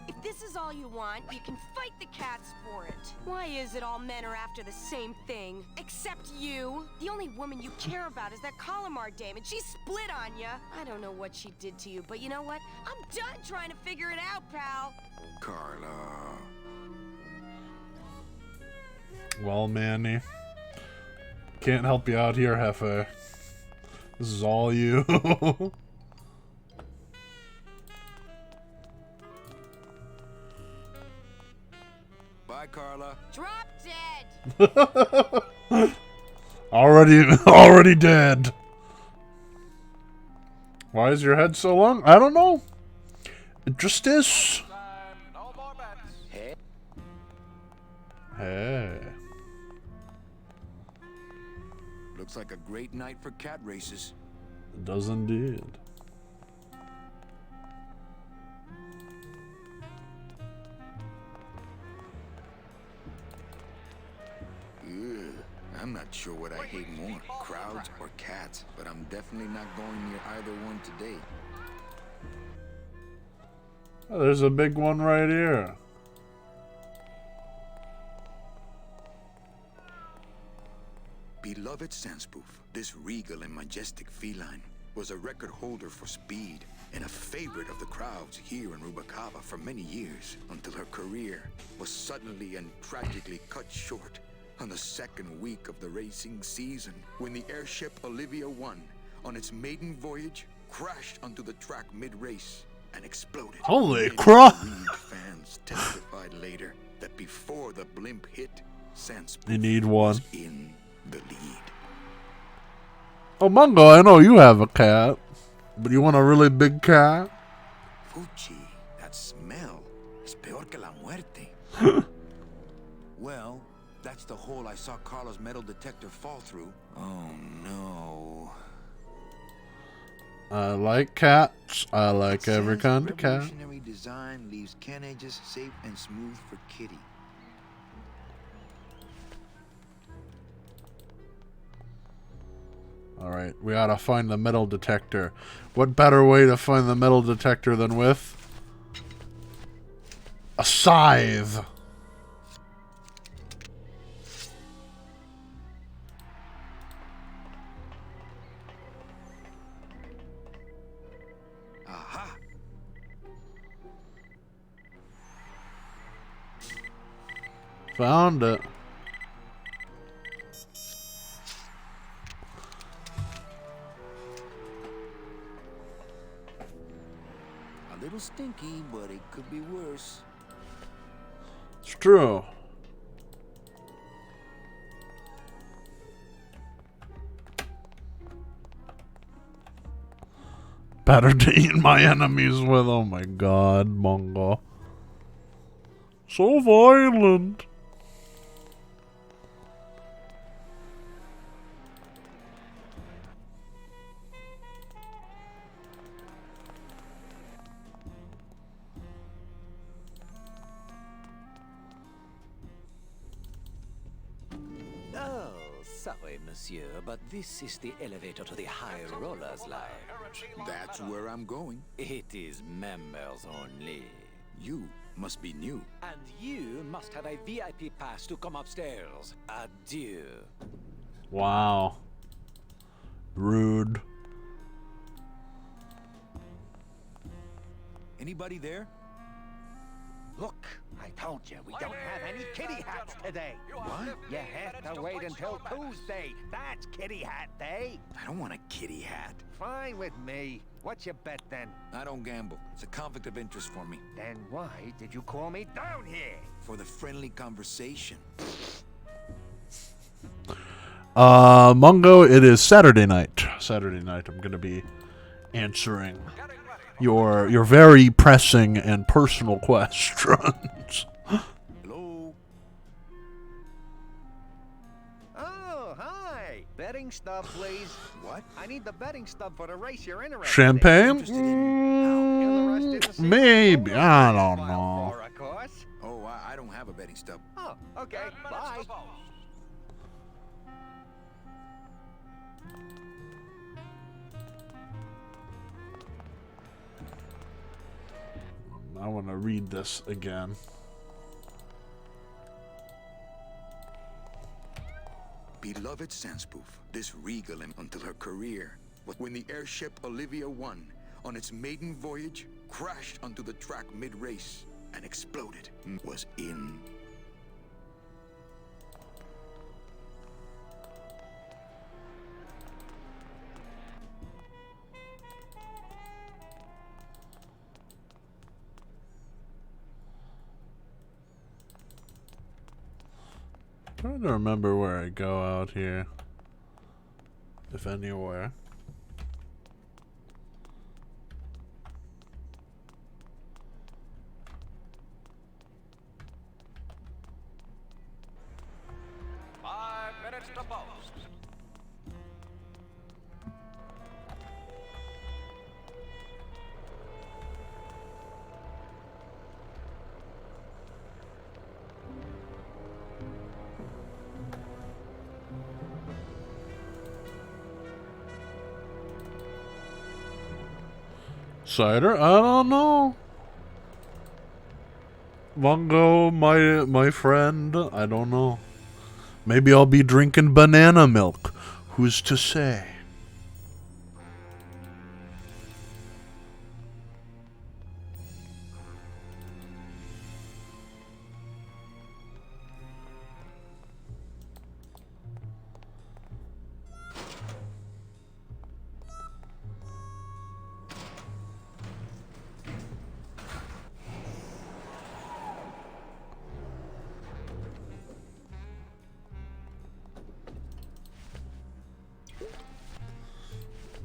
If this is all you want, you can fight the cats for it. Why is it all men are after the same thing? Except you. The only woman you care about is that Calamar dame, and she split on you. I don't know what she did to you, but you know what? I'm done trying to figure it out, pal. Carla. Well, Manny. Can't help you out here, Hefe. This is all you. Bye, Carla. Drop dead. Already dead. Why is your head so long? I don't know. It just is. Hey. Looks like a great night for cat races. It does indeed. Ugh, I'm not Not sure what I hate more, crowds or cats, but I'm definitely not going near either one today. Oh, there's a big one right here. Beloved Sandspoof, this regal and majestic feline was a record holder for speed and a favorite of the crowds here in Rubacava for many years, until her career was suddenly and tragically cut short on the second week of the racing season, when the airship Olivia 1, on its maiden voyage, crashed onto the track mid-race and exploded. Holy crap! Fans testified later that before the blimp hit, Sandspoof You need one. was in the lead. Oh, Mungo, I know you have a cat, but you want a really big cat? Fuchi, that smell is peor que la muerte. Well, that's the hole I saw Carlos' metal detector fall through. Oh no. I like cats. I like every kind of cat. Revolutionary design leaves can edges safe and smooth for Kitty. Alright, we gotta find the metal detector. What better way to find the metal detector than with a scythe? Aha! Found it. A little stinky, but it could be worse. It's true. Better to eat my enemies with. Oh my god, Mongo. So violent. Oh, sorry, monsieur, but this is the elevator to the High Rollers Lounge. That's where I'm going. It is members only. You must be new. And you must have a VIP pass to come upstairs. Adieu. Wow. Rude. Anybody there? Look, I told you, we don't have any kitty hats today. What? You have to wait until Tuesday. That's kitty hat day. I don't want a kitty hat. Fine with me. What's your bet then? I don't gamble. It's a conflict of interest for me. Then why did you call me down here? For the friendly conversation. Mungo, it is Saturday night. Saturday night, I'm gonna be answering your very pressing and personal questions. Hello? Oh, hi. Betting stub, please. What? I need the betting stub for the race you're interested Champagne? in. Maybe. I don't know. Of course. Oh, I don't have a betting stub. Oh, okay. Bye. I want to read this again. Beloved Sandspoof, this regal until her career, when the airship Olivia 1, on its maiden voyage, crashed onto the track mid-race and exploded, was in. Trying to remember where I go out here. If anywhere. To post. cider? I don't know. Mungo, my friend, I don't know. Maybe I'll be drinking banana milk. Who's to say?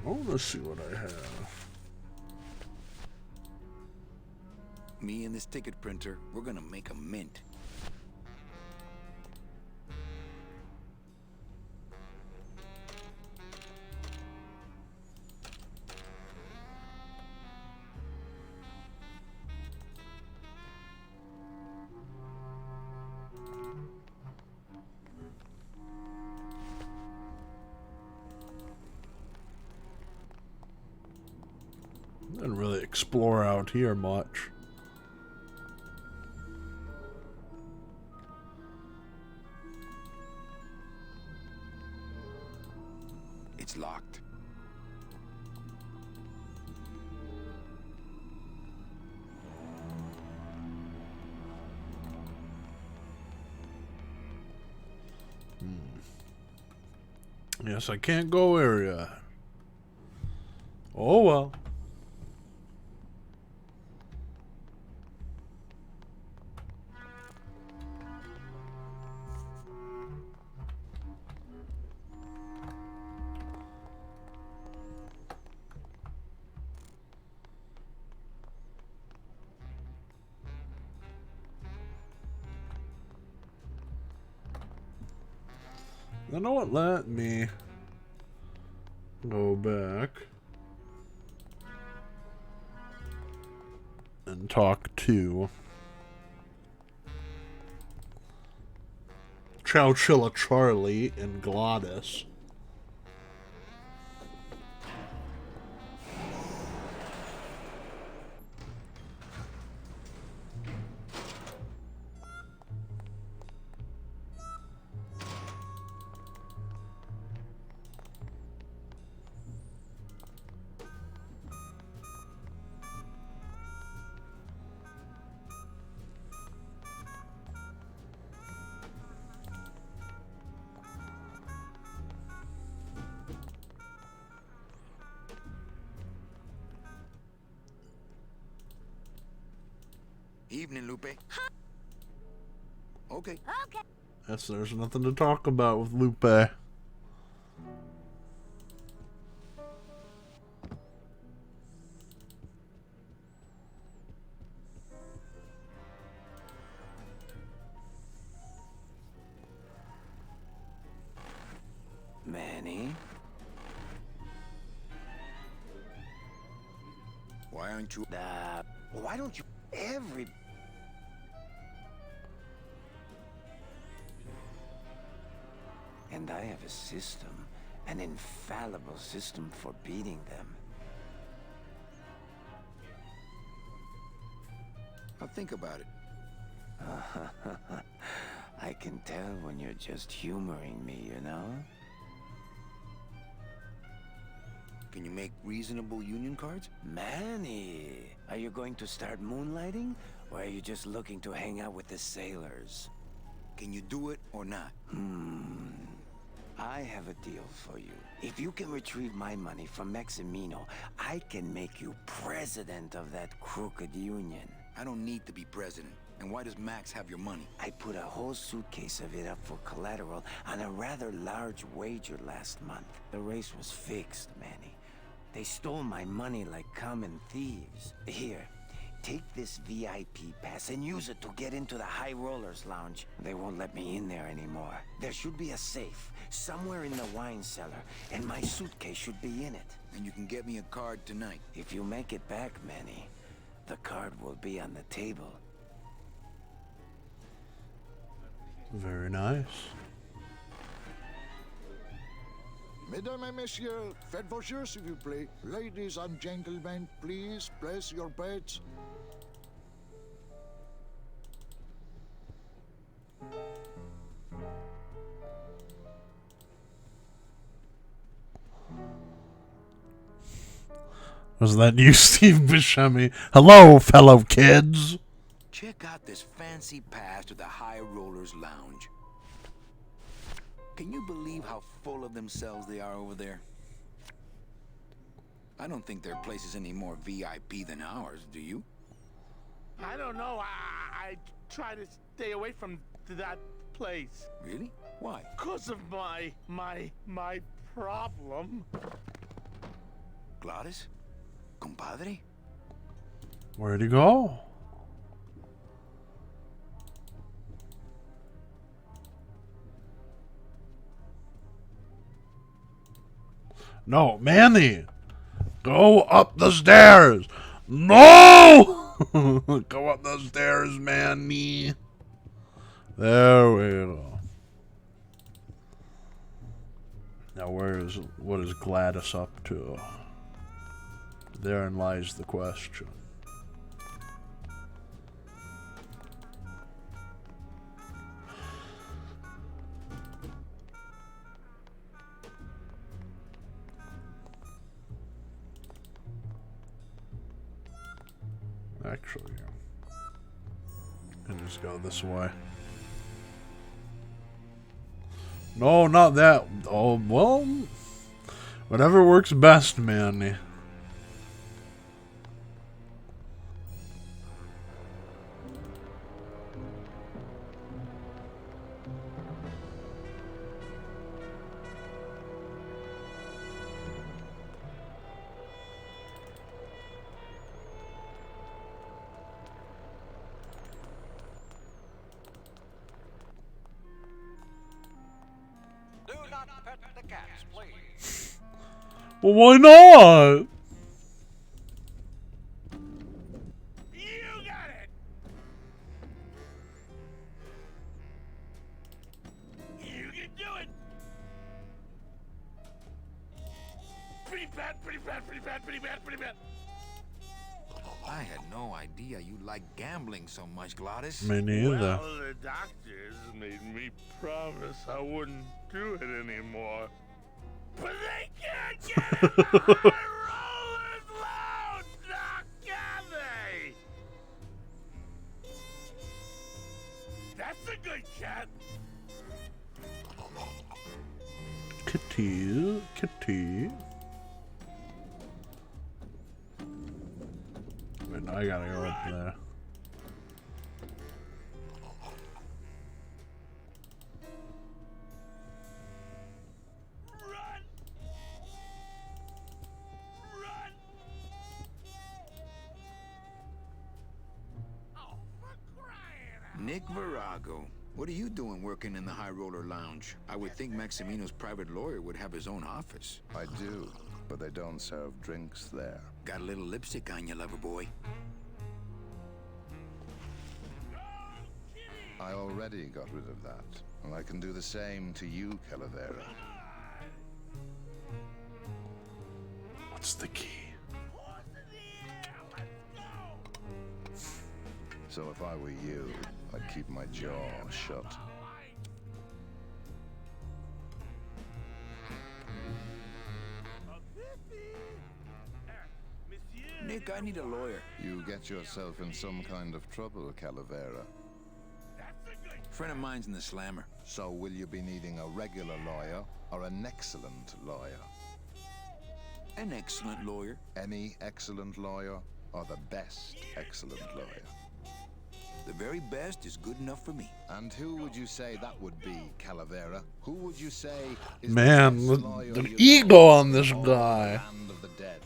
I want to see what I have. Me and this ticket printer, we're gonna make a mint. Didn't really explore out here much. It's locked. Yes, I can't go area. Oh well. You know what? Let me go back and talk to Chowchilla Charlie and Gladys. Evening, Lupe. Okay. Okay. Yes, there's nothing to talk about with Lupe. Manny? Why aren't you... Why don't you... Every... And I have a system, an infallible system for beating them. Now think about it. I can tell when you're just humoring me, you know? Can you make reasonable union cards? Manny, are you going to start moonlighting? Or are you just looking to hang out with the sailors? Can you do it or not? I have a deal for you. If you can retrieve my money from Maximino, I can make you president of that crooked union. I don't need to be president. And why does Max have your money? I put a whole suitcase of it up for collateral on a rather large wager last month. The race was fixed, Manny. They stole my money like common thieves. Here, take this VIP pass and use it to get into the High Rollers Lounge. They won't let me in there anymore. There should be a safe somewhere in the wine cellar, and my suitcase should be in it. And you can get me a card tonight. If you make it back, Manny, the card will be on the table. Very nice. Mesdames et messieurs, faites vos jeux s'il vous plaît. Ladies and gentlemen, please place your bets. Was that you, Steve Buscemi? Hello, fellow kids. Check out this fancy pass to the High Rollers Lounge. Can you believe how full of themselves they are over there? I don't think their place is any more VIP than ours, do you? I don't know. I try to stay away from that place. Really? Why? Because of my problem. Gladys? Compadre? Where'd he go? No, Manny! Go up the stairs! No! Go up the stairs, Manny. There we go. Now what is Gladys up to? Therein lies the question. Actually, I can just go this way. No, not that. Oh, well, whatever works best, Manny. Well, why not? You got it. You can do it. Pretty bad, pretty bad, pretty bad, pretty bad, pretty bad. I had no idea you liked gambling so much, Gladys. Me neither. Well, the doctors made me promise I wouldn't do it anymore. But they can't get in the High Rollers Lounge, now can they? That's a good cat. Kitty, kitty. Wait, I gotta go up there. Nick Virago, what are you doing working in the High Roller Lounge? I would think Maximino's private lawyer would have his own office. I do, but they don't serve drinks there. Got a little lipstick on you, lover boy. I already got rid of that, and I can do the same to you, Calavera. What's the key? So if I were you, I'd keep my jaw shut. Nick, I need a lawyer. You get yourself in some kind of trouble, Calavera. Friend of mine's in the slammer. So will you be needing a regular lawyer or an excellent lawyer? An excellent lawyer. Any excellent lawyer or the best excellent lawyer? The very best is good enough for me. And who would you say that would be, Calavera? Who would you say is Man, the best lawyer the you ego know on this in guy. the land of the dead?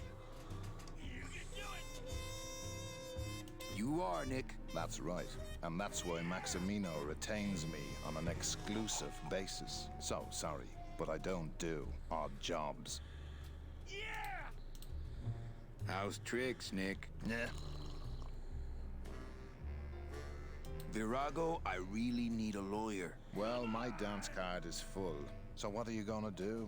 You are, Nick. That's right. And that's why Maximino retains me on an exclusive basis. So, sorry, but I don't do odd jobs. How's tricks, Nick? Yeah. Virago, I really need a lawyer. Well, my dance card is full. So what are you gonna do?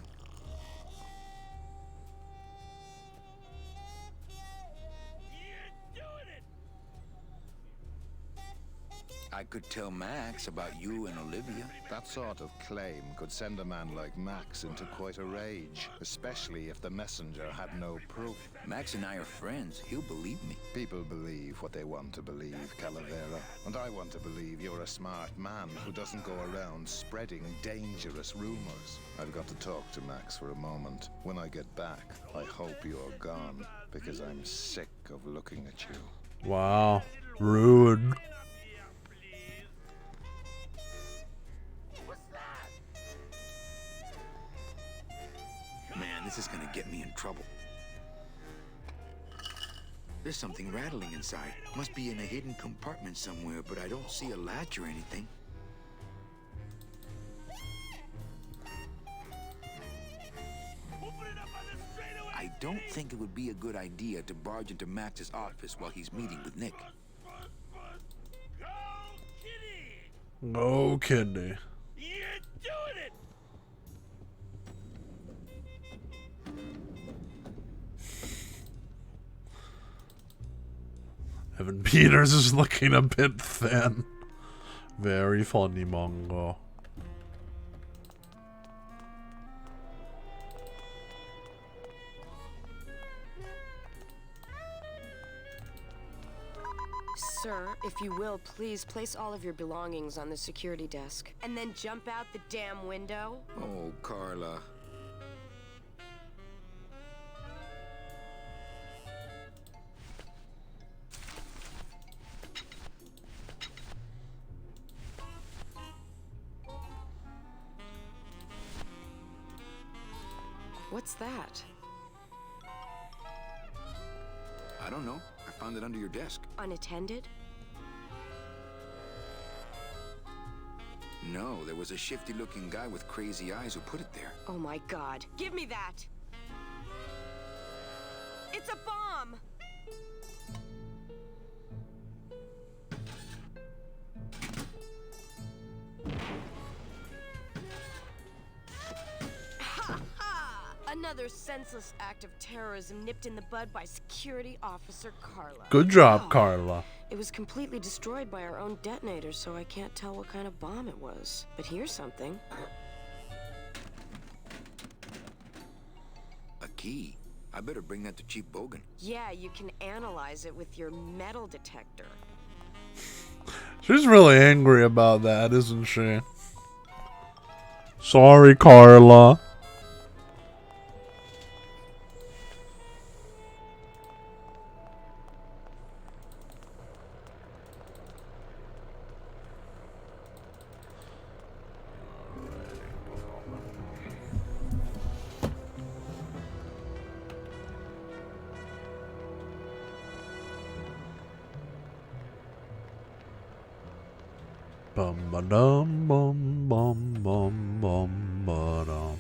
I could tell Max about you and Olivia. That sort of claim could send a man like Max into quite a rage, especially if the messenger had no proof. Max and I are friends. He'll believe me. People believe what they want to believe, Calavera. And I want to believe you're a smart man who doesn't go around spreading dangerous rumors. I've got to talk to Max for a moment. When I get back, I hope you're gone, because I'm sick of looking at you. Wow. Rude. Man, this is gonna get me in trouble. There's something rattling inside. Must be in a hidden compartment somewhere, but I don't see a latch or anything. I don't think it would be a good idea to barge into Max's office while he's meeting with Nick. No kidding. You're doing it! Evan Peters is looking a bit thin. Very funny, Mongo. Sir, if you will, please place all of your belongings on the security desk. And then jump out the damn window. Oh, Carla. What's that? I don't know. I found it under your desk. Unattended? No, there was a shifty-looking guy with crazy eyes who put it there. Oh my god. Give me that! It's a bomb! Another senseless act of terrorism nipped in the bud by Security Officer Carla. Good job, Carla. It was completely destroyed by our own detonator, so I can't tell what kind of bomb it was. But here's something. A key. I better bring that to Chief Bogan. Yeah, you can analyze it with your metal detector. She's really angry about that, isn't she? Sorry, Carla. Bum ba dum bum bum bum bum ba dum.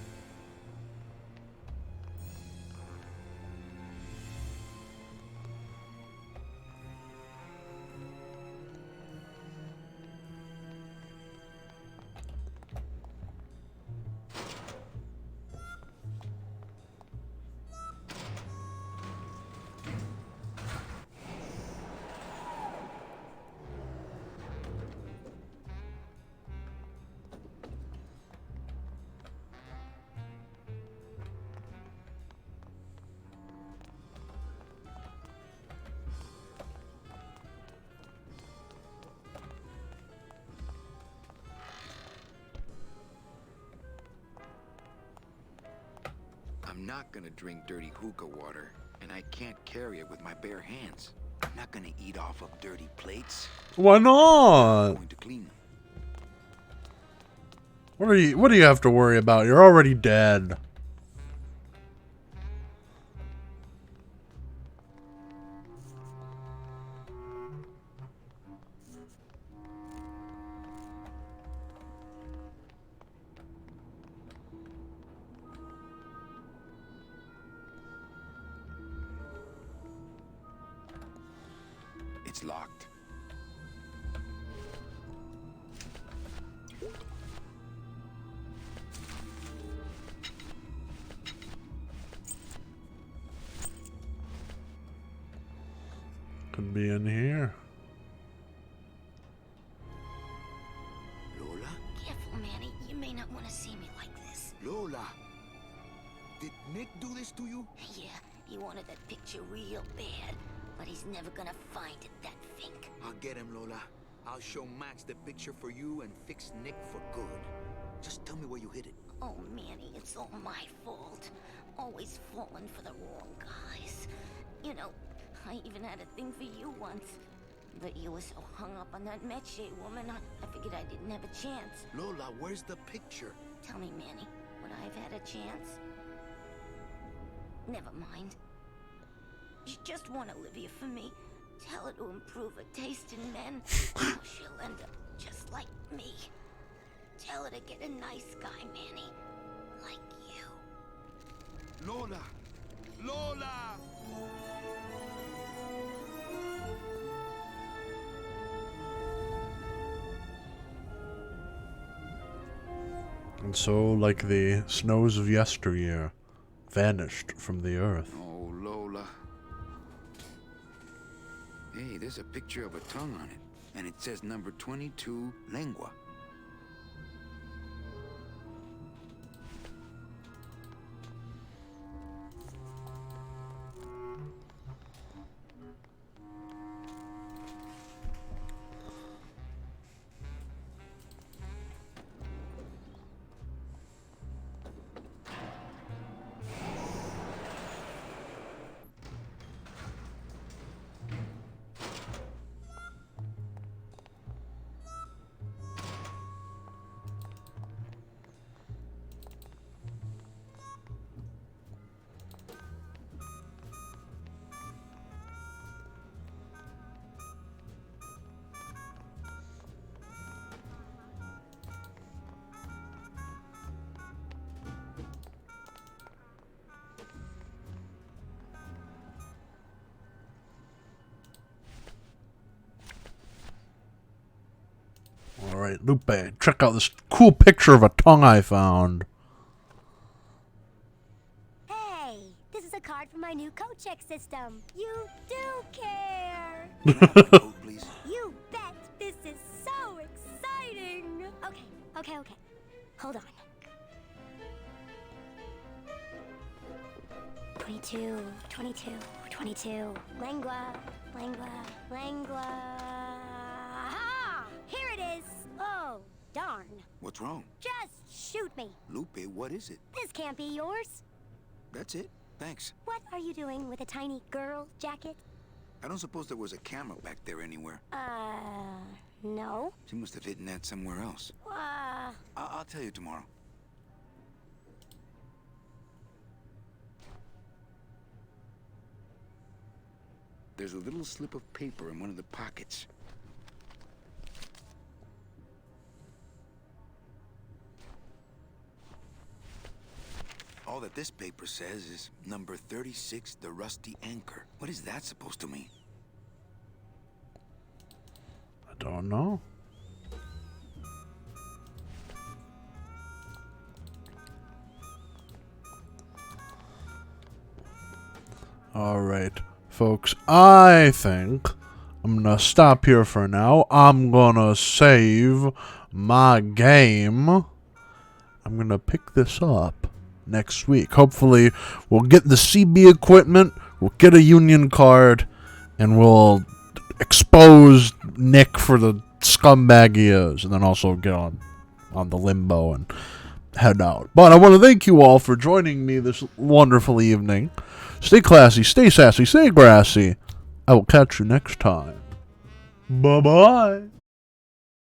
I'm not gonna drink dirty hookah water, and I can't carry it with my bare hands. I'm not gonna eat off of dirty plates. Why not? I'm going to clean them. What do you have to worry about? You're already dead. It's locked. Could be in here. not want to see me like this. Lola, did Nick do this to you? Yeah, he wanted that picture real bad, but he's never gonna find it, that fink. I'll get him, Lola. I'll show Max the picture for you and fix Nick for good. Just tell me where you hid it. Oh, Manny, it's all my fault. Always falling for the wrong guys. You know, I even had a thing for you once. But you were so hung up on that Meche woman, I figured I didn't have a chance. Lola, where's the picture? Tell me, Manny, would I have had a chance? Never mind. You just want Olivia for me. Tell her to improve her taste in men, or she'll end up just like me. Tell her to get a nice guy, Manny. Like you. Lola! Lola! And so, like the snows of yesteryear, vanished from the earth. Oh, Lola. Hey, there's a picture of a tongue on it. And it says number 22, lengua. Alright, Lupe, check out this cool picture of a tongue I found. Hey, this is a card from my new code check system. You do care. You bet. This is so exciting. Okay. Hold on. 22. Lengua. Aha! Here it is. Oh, darn. What's wrong? Just shoot me. Lupe, what is it? This can't be yours. That's it. Thanks. What are you doing with a tiny girl jacket? I don't suppose there was a camera back there anywhere. No. She must have hidden that somewhere else. I'll tell you tomorrow. There's a little slip of paper in one of the pockets. All that this paper says is number 36, the Rusty Anchor. What is that supposed to mean? I don't know. Alright, folks, I think I'm gonna stop here for now. I'm gonna save my game. I'm gonna pick this up next week. Hopefully, we'll get the CB equipment, we'll get a union card, and we'll expose Nick for the scumbag he is, and then also get on the limbo and head out. But I want to thank you all for joining me this wonderful evening. Stay classy, stay sassy, stay grassy. I will catch you next time. Bye-bye.